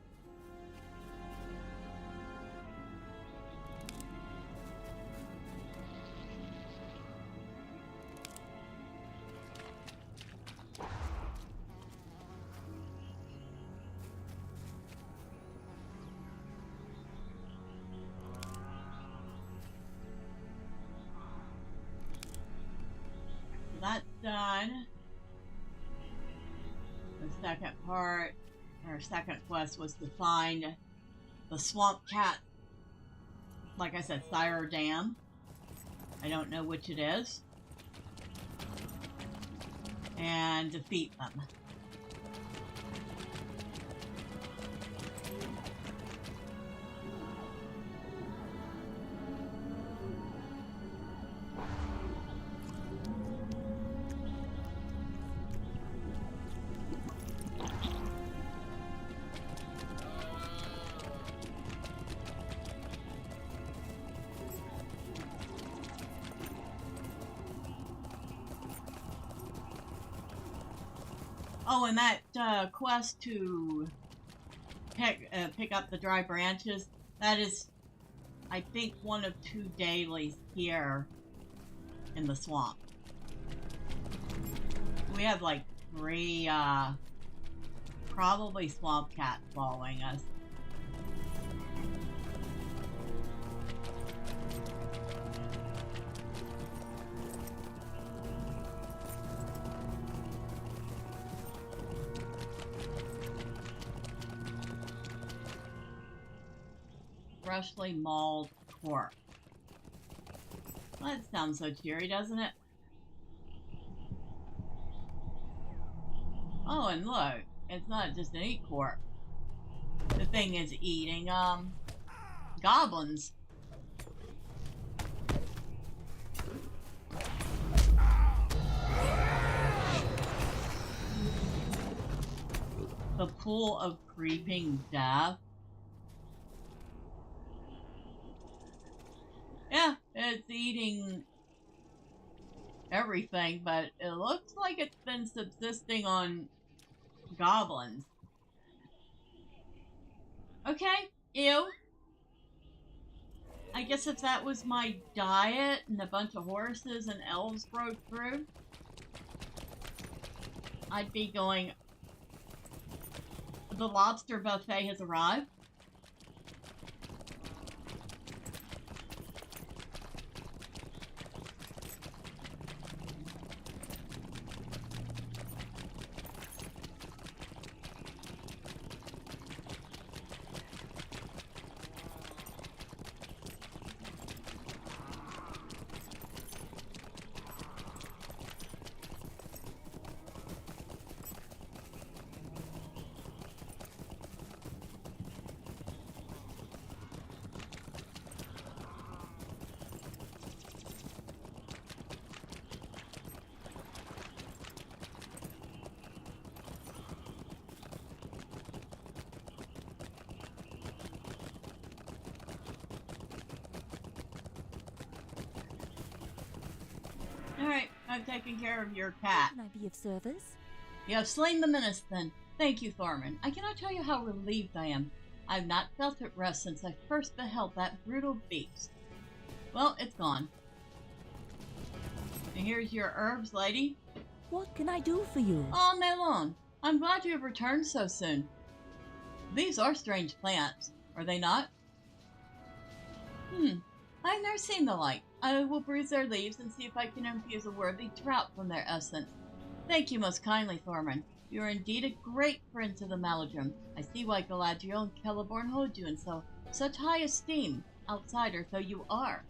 Speaker 1: That's done. The second part, or second quest, was to find the swamp cat. Like I said, Sire Dam. I don't know which it is. And defeat them. Oh, and that quest to pick up the dry branches, that is, I think, one of 2 dailies here in the swamp. We have like 3, probably swamp cats following us. Freshly mauled corpse. Well, that sounds so cheery, doesn't it? Oh, and look, it's not just any corpse. The thing is eating, goblins. The pool of creeping death. Yeah, it's eating everything, but it looks like it's been subsisting on goblins. Okay, ew. I guess if that was my diet and a bunch of horses and elves broke through, I'd be going, the lobster buffet has arrived. Alright, I've taken care of your cat.
Speaker 7: Can I be of service?
Speaker 1: You have slain the menace, then. Thank you, Thormurn. I cannot tell you how relieved I am. I have not felt at rest since I first beheld that brutal beast. Well, it's gone. And here's your herbs, lady.
Speaker 7: What can I do for you?
Speaker 1: Oh, Melon, I'm glad you have returned so soon. These are strange plants, are they not? I've never seen the like. I will bruise their leaves and see if I can infuse a worthy draught from their essence. Thank you most kindly, Thormurn. You are indeed a great friend to the Maladrim. I see why Galadriel and Celeborn hold you in such high esteem, outsider though you are.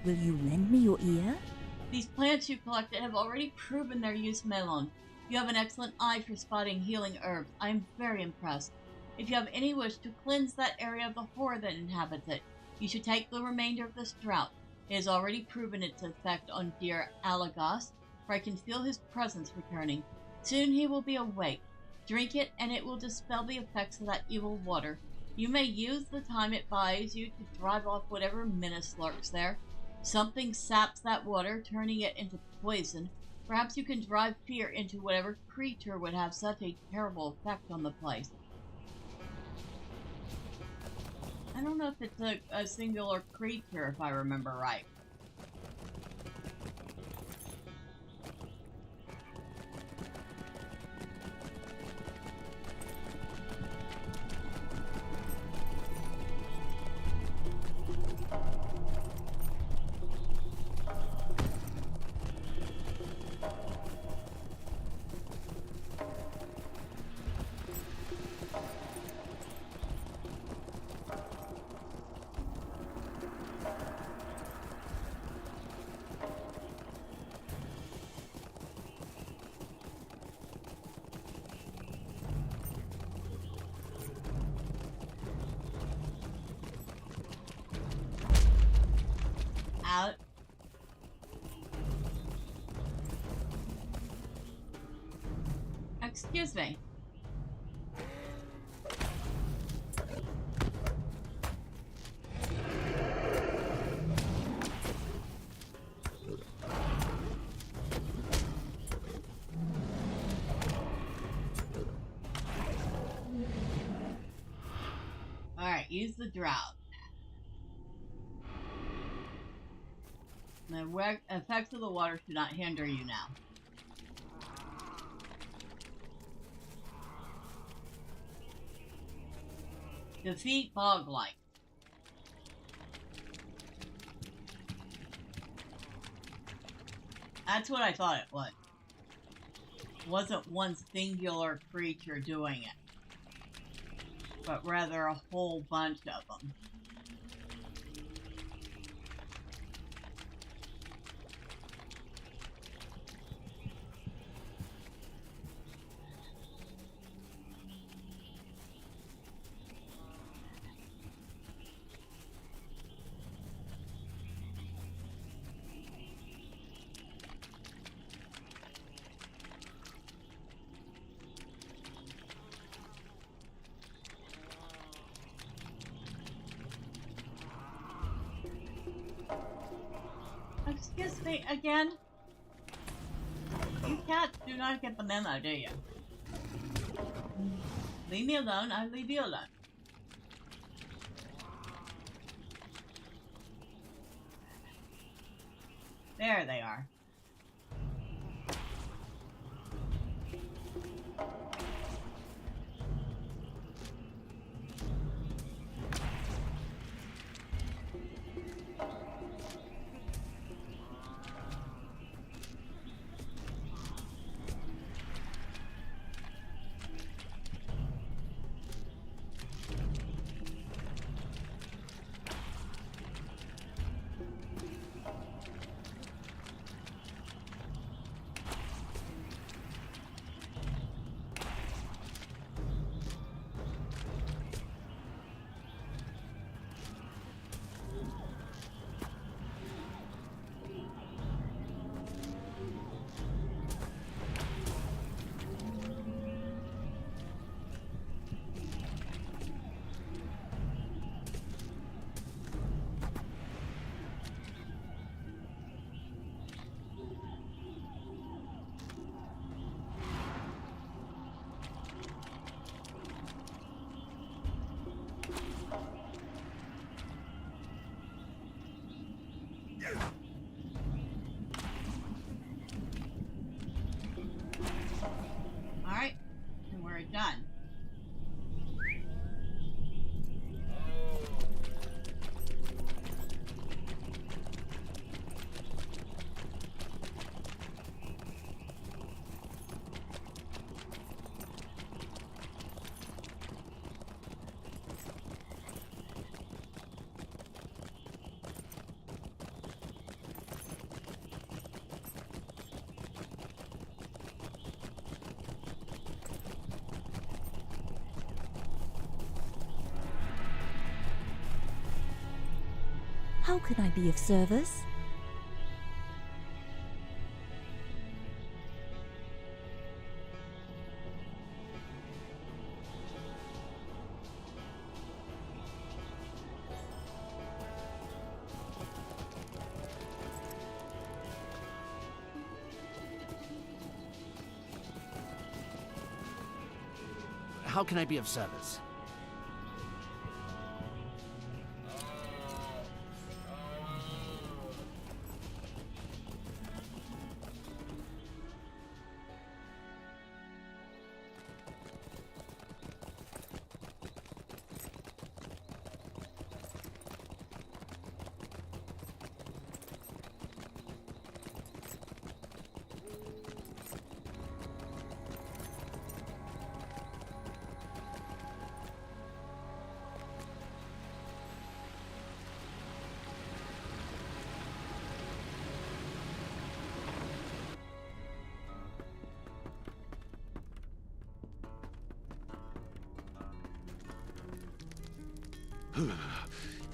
Speaker 7: Will you lend me your ear?
Speaker 1: These plants you collected have already proven their use, Melon. You have an excellent eye for spotting healing herbs. I am very impressed. If you have any wish to cleanse that area of the horror that inhabits it, you should take the remainder of this draught. It has already proven its effect on dear Alagos, for I can feel his presence returning. Soon he will be awake. Drink it, and it will dispel the effects of that evil water. You may use the time it buys you to drive off whatever menace lurks there. Something saps that water, turning it into poison. Perhaps you can drive fear into whatever creature would have such a terrible effect on the place. don't know if it's a singular creature, if I remember right. Out. Excuse me. Alright, use the drought. The effects of the water should not hinder you now. Defeat Boglight. That's what I thought it was. It wasn't one singular creature doing it, but rather a whole bunch of them. Excuse me again? You cats do not get the memo, do you? Leave me alone, I leave you alone. There they are. Alright, and we're done.
Speaker 7: How can I be of service?
Speaker 6: How can I be of service?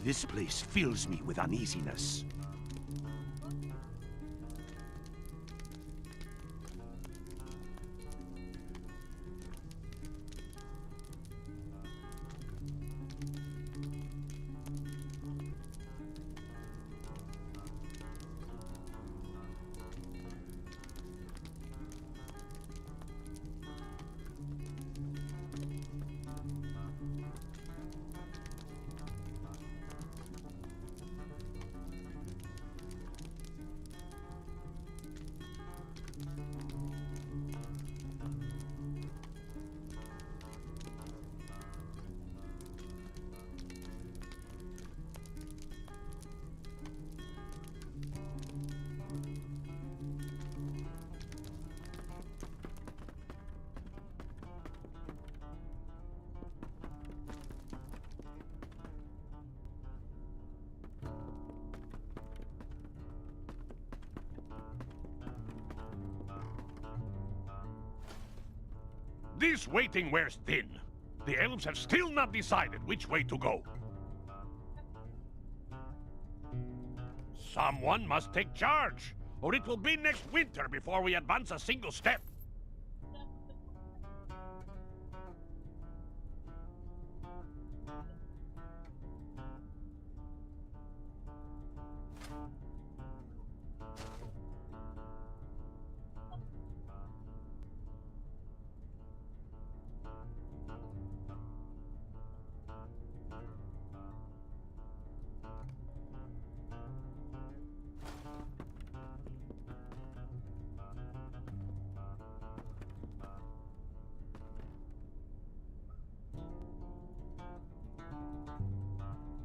Speaker 4: This place fills me with uneasiness. This waiting wears thin. The elves have still not decided which way to go. Someone must take charge, or it will be next winter before we advance a single step.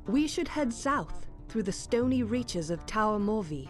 Speaker 8: We should head south through the stony reaches of Tower Morviv.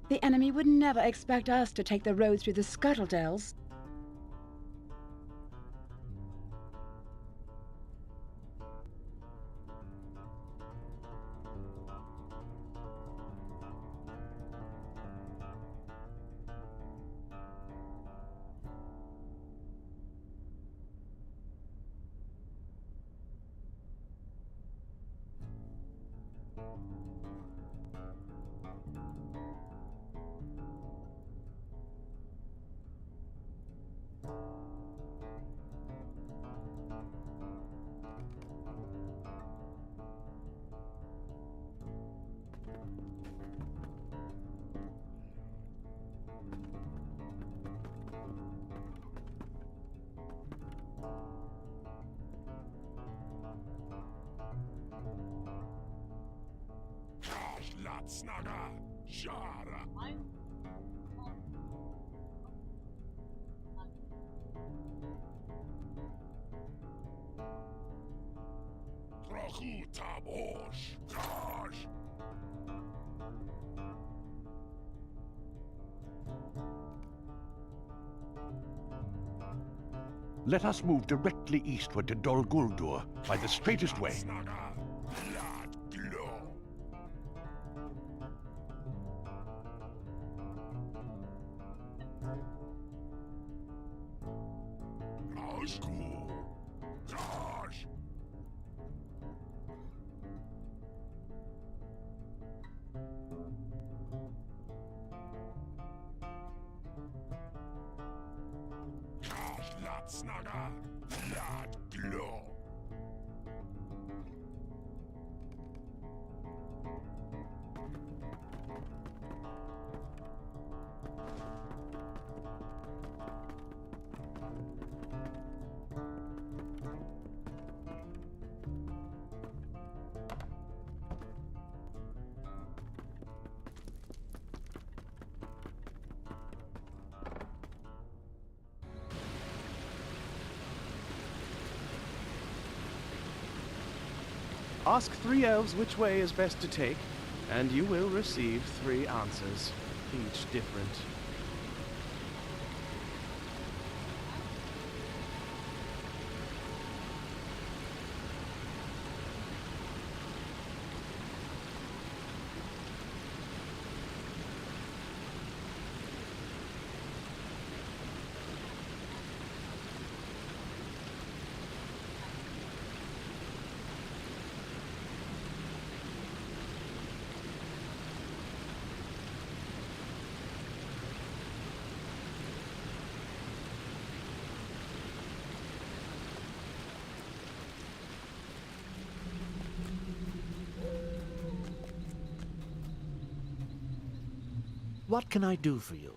Speaker 3: The enemy would never expect us to take the road through the Scuttledales.
Speaker 4: Snaga, Jara. Trochuta Bosch, Josh. Let us move directly eastward to Dol Guldur by the straightest way.
Speaker 2: Ask 3 elves which way is best to take, and you will receive 3 answers, each different.
Speaker 6: What can I do for you?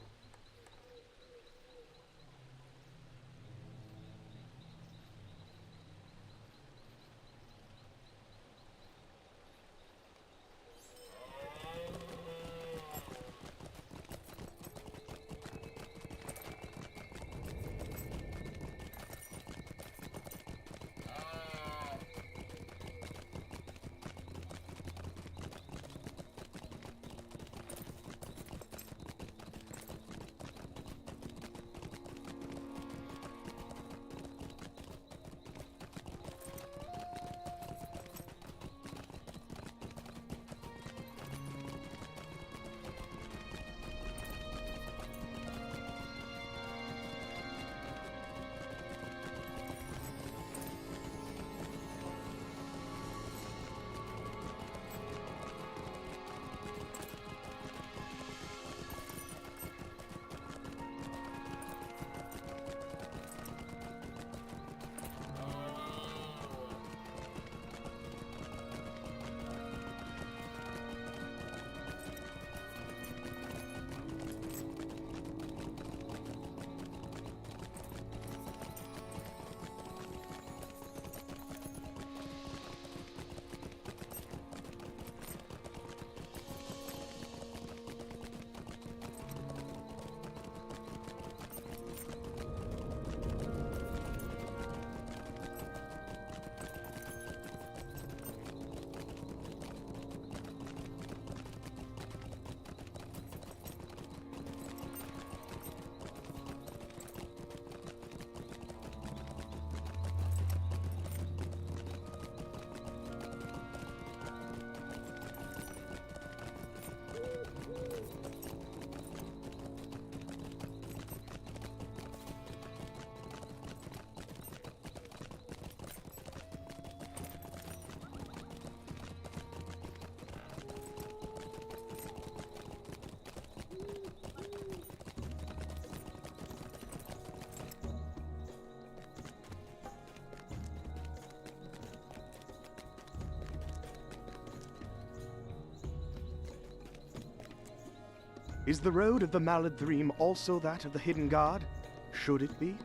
Speaker 6: Is the road of the Maladthream also that of the Hidden God? Should it be?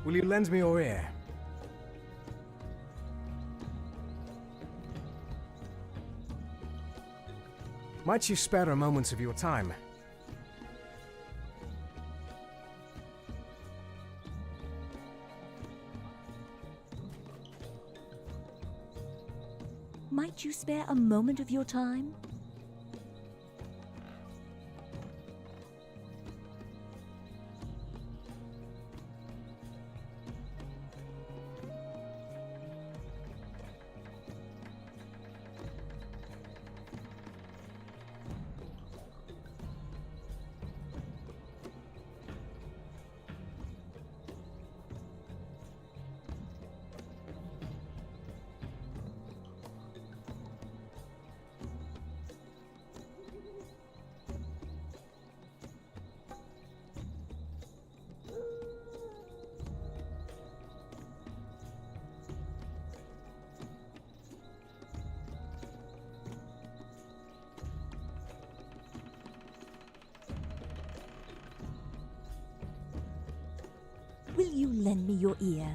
Speaker 5: Will you lend me your ear? Might you spare a moment of your time?
Speaker 7: Might you spare a moment of your time? Will you lend me your ear?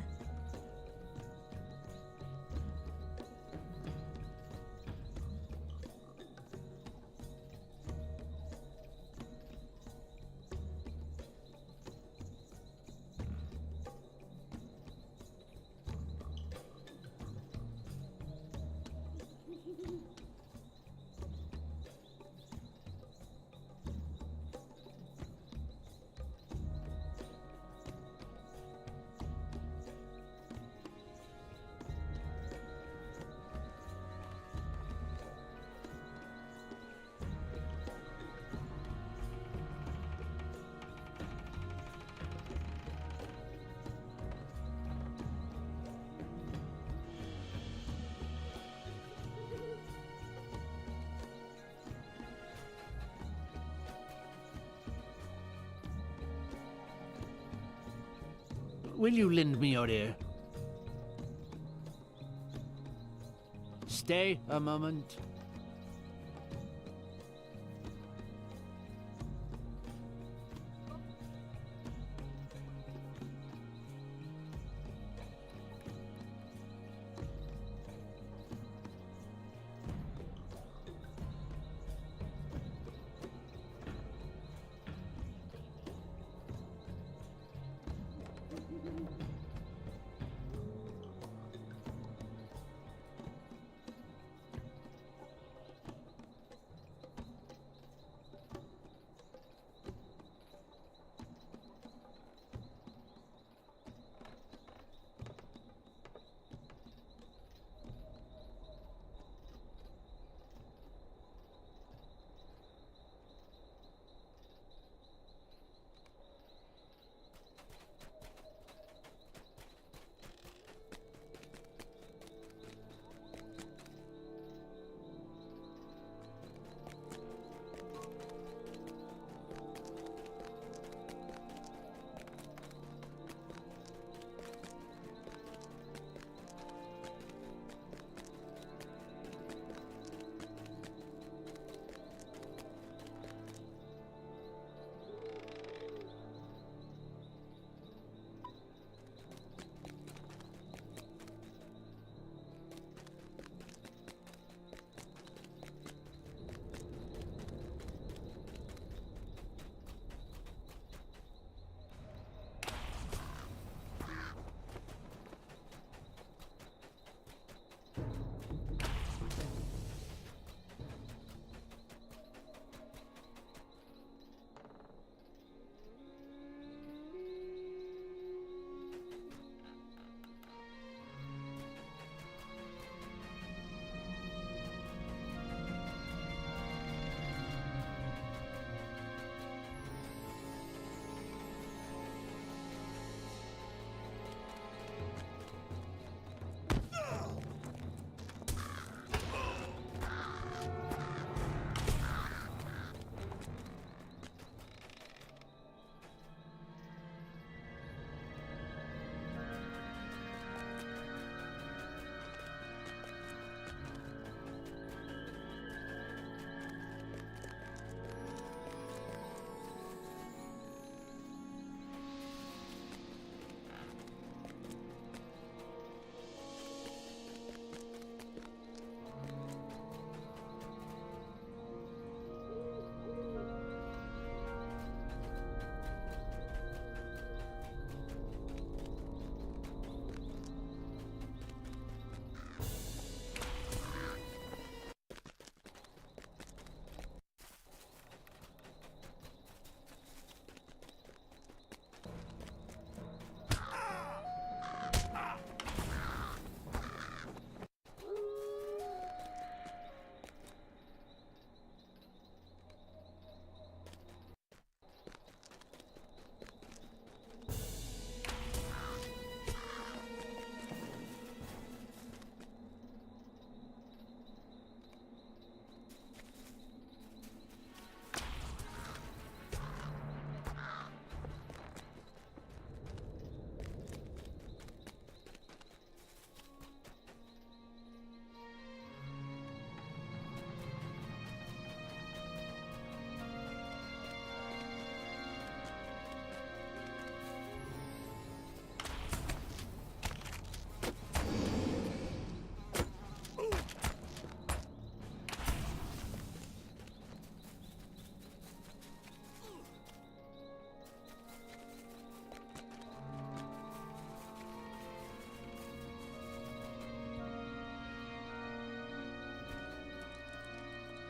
Speaker 9: Will you lend me your ear? Stay a moment.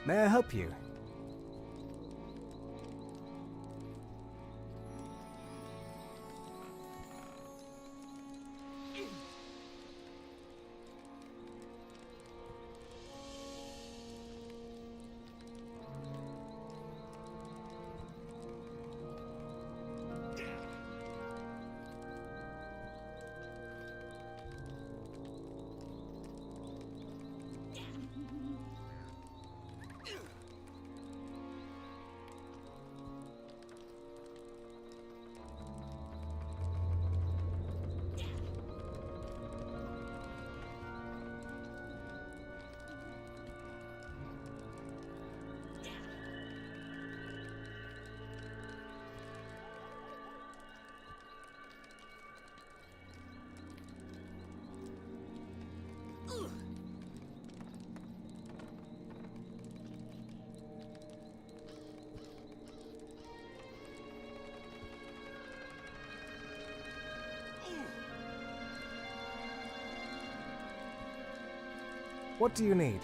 Speaker 5: May I help you? What do you need?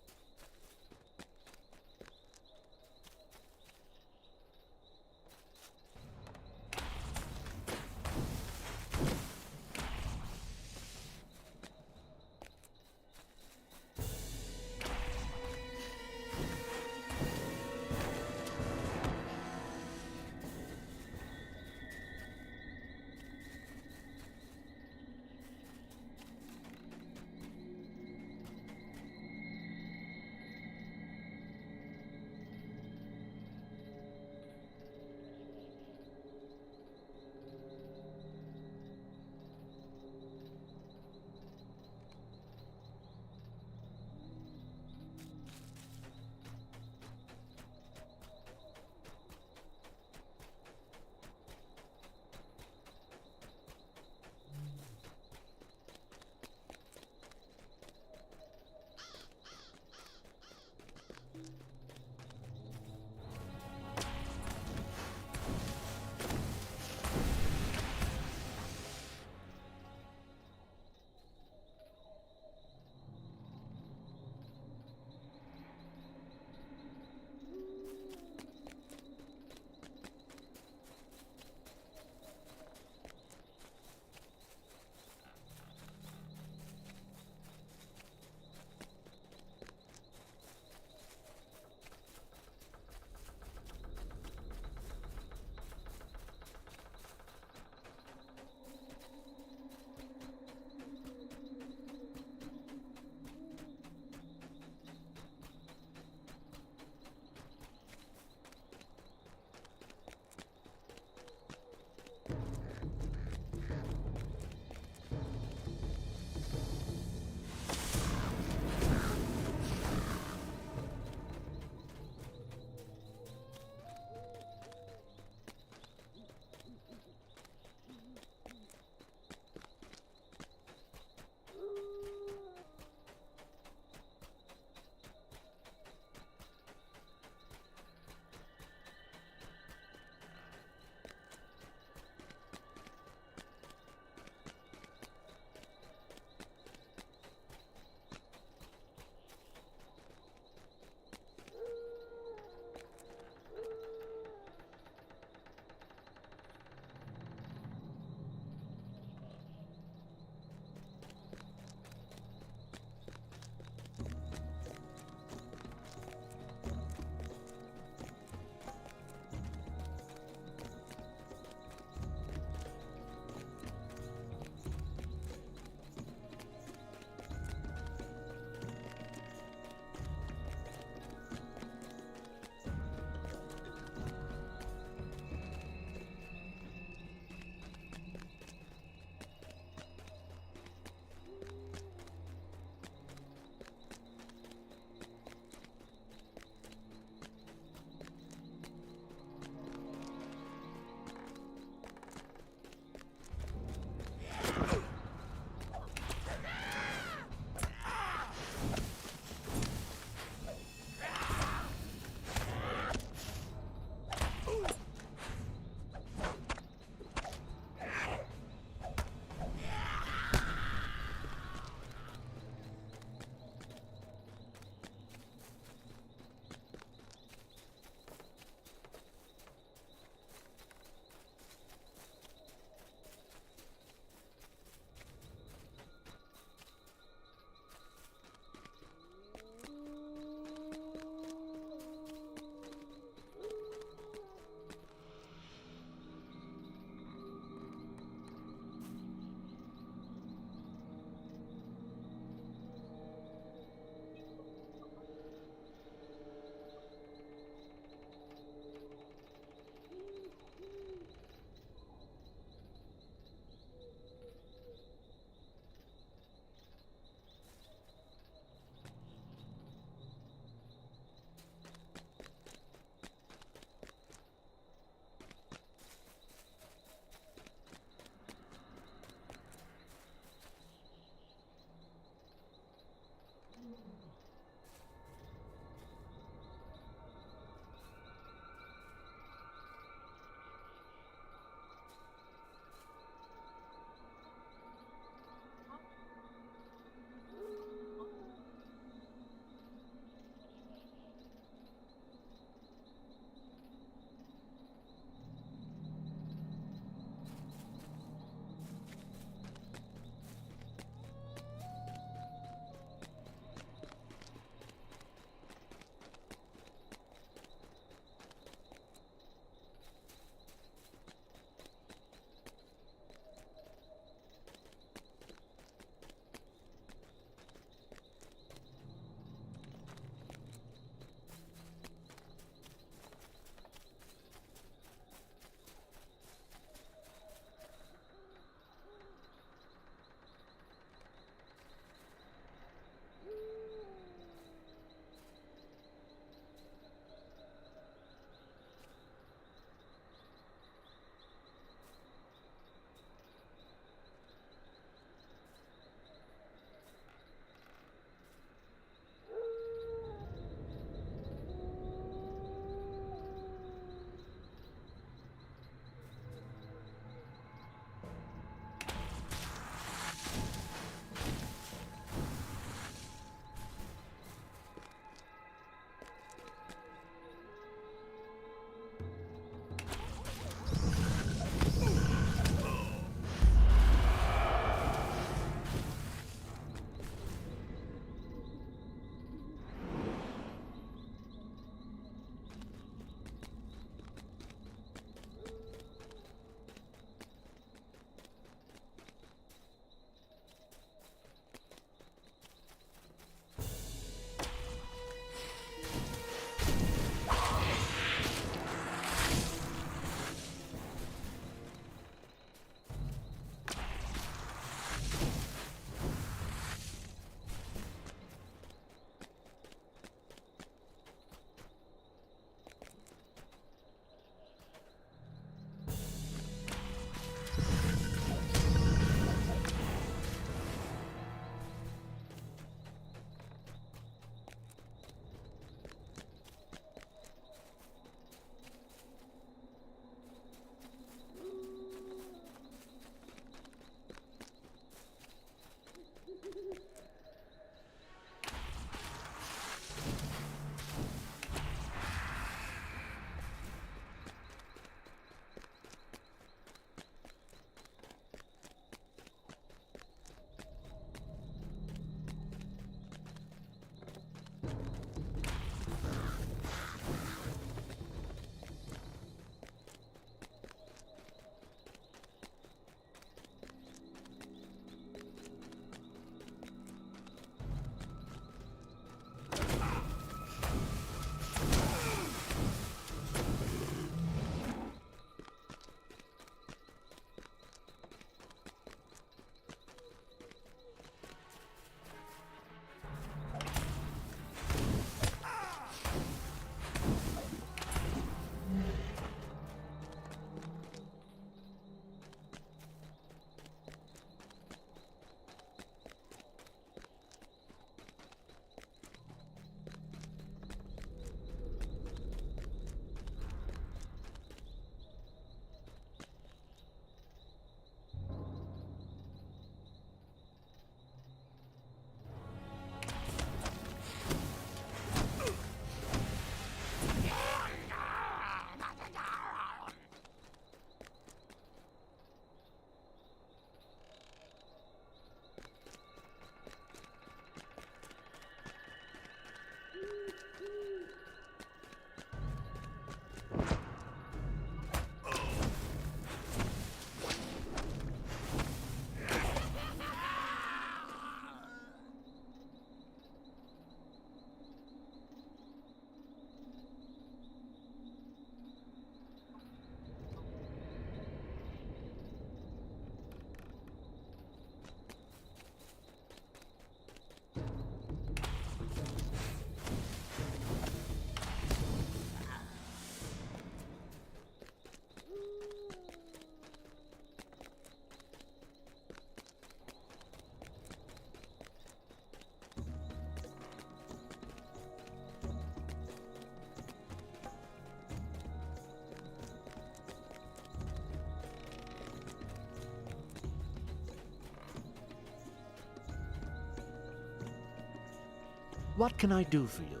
Speaker 9: What can I do for you?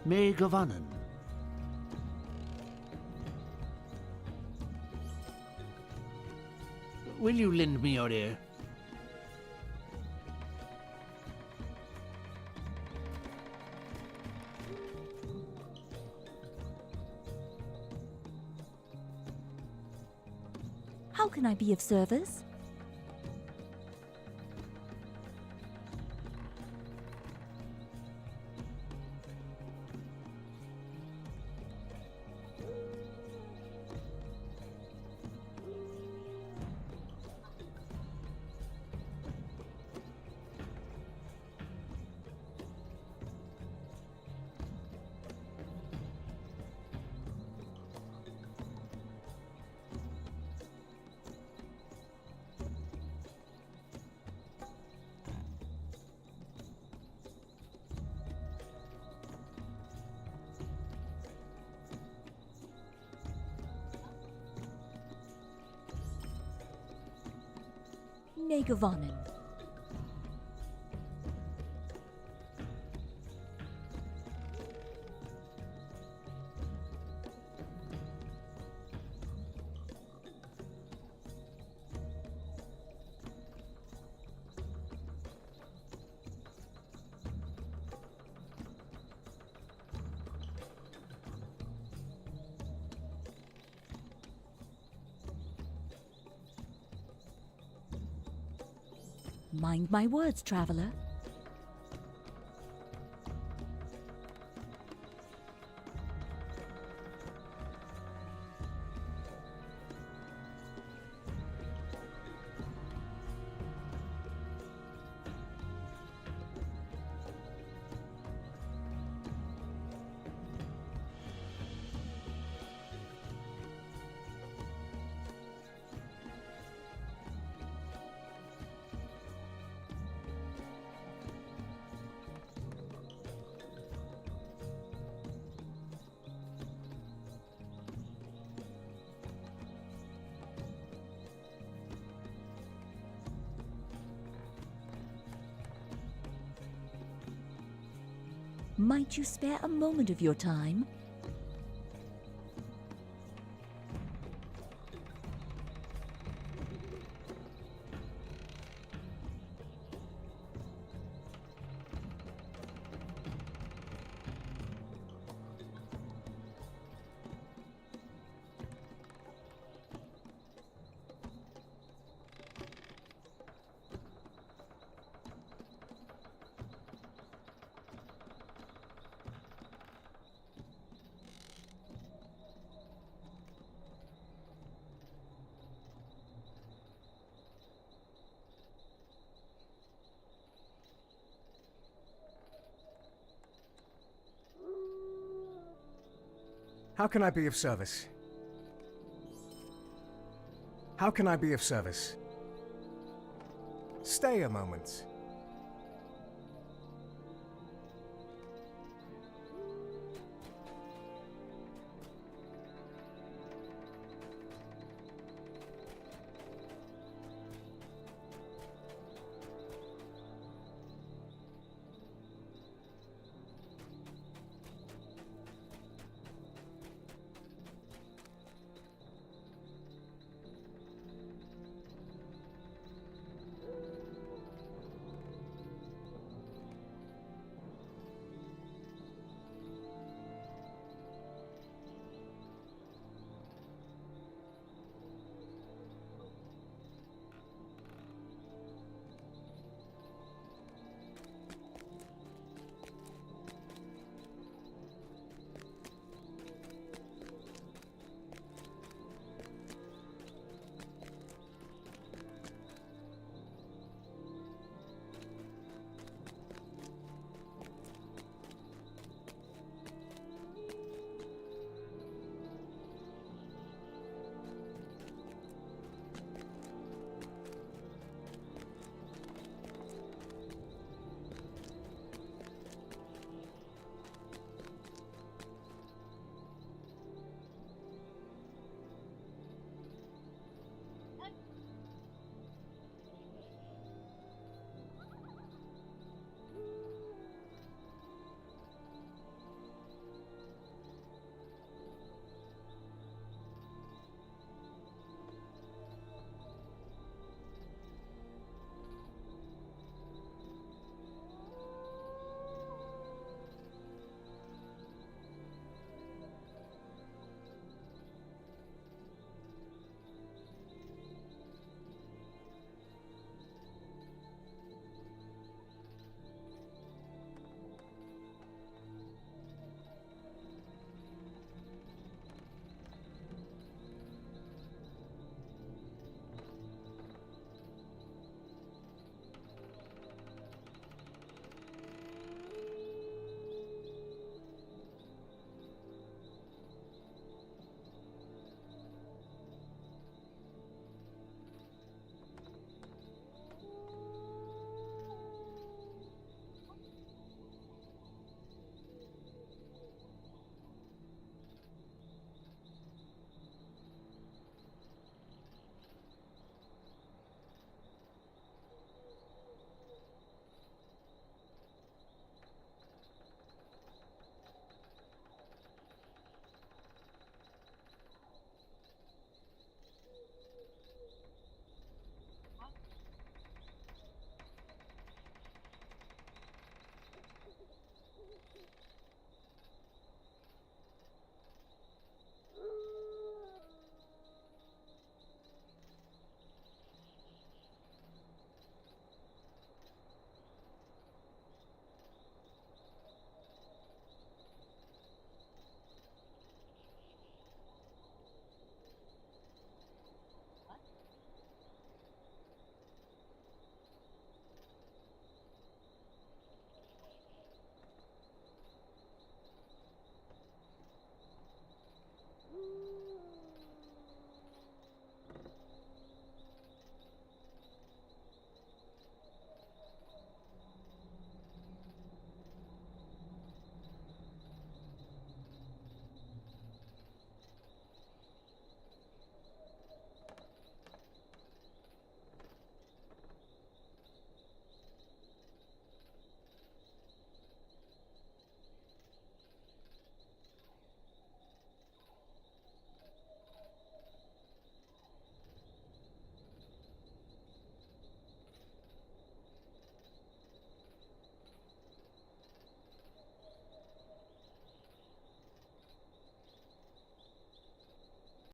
Speaker 9: May Govanen. Will you lend me your ear?
Speaker 7: How can I be of service? Negavanen. Mind my words, traveler. Might you spare a moment of your time?
Speaker 5: How can I be of service? How can I be of service? Stay a moment.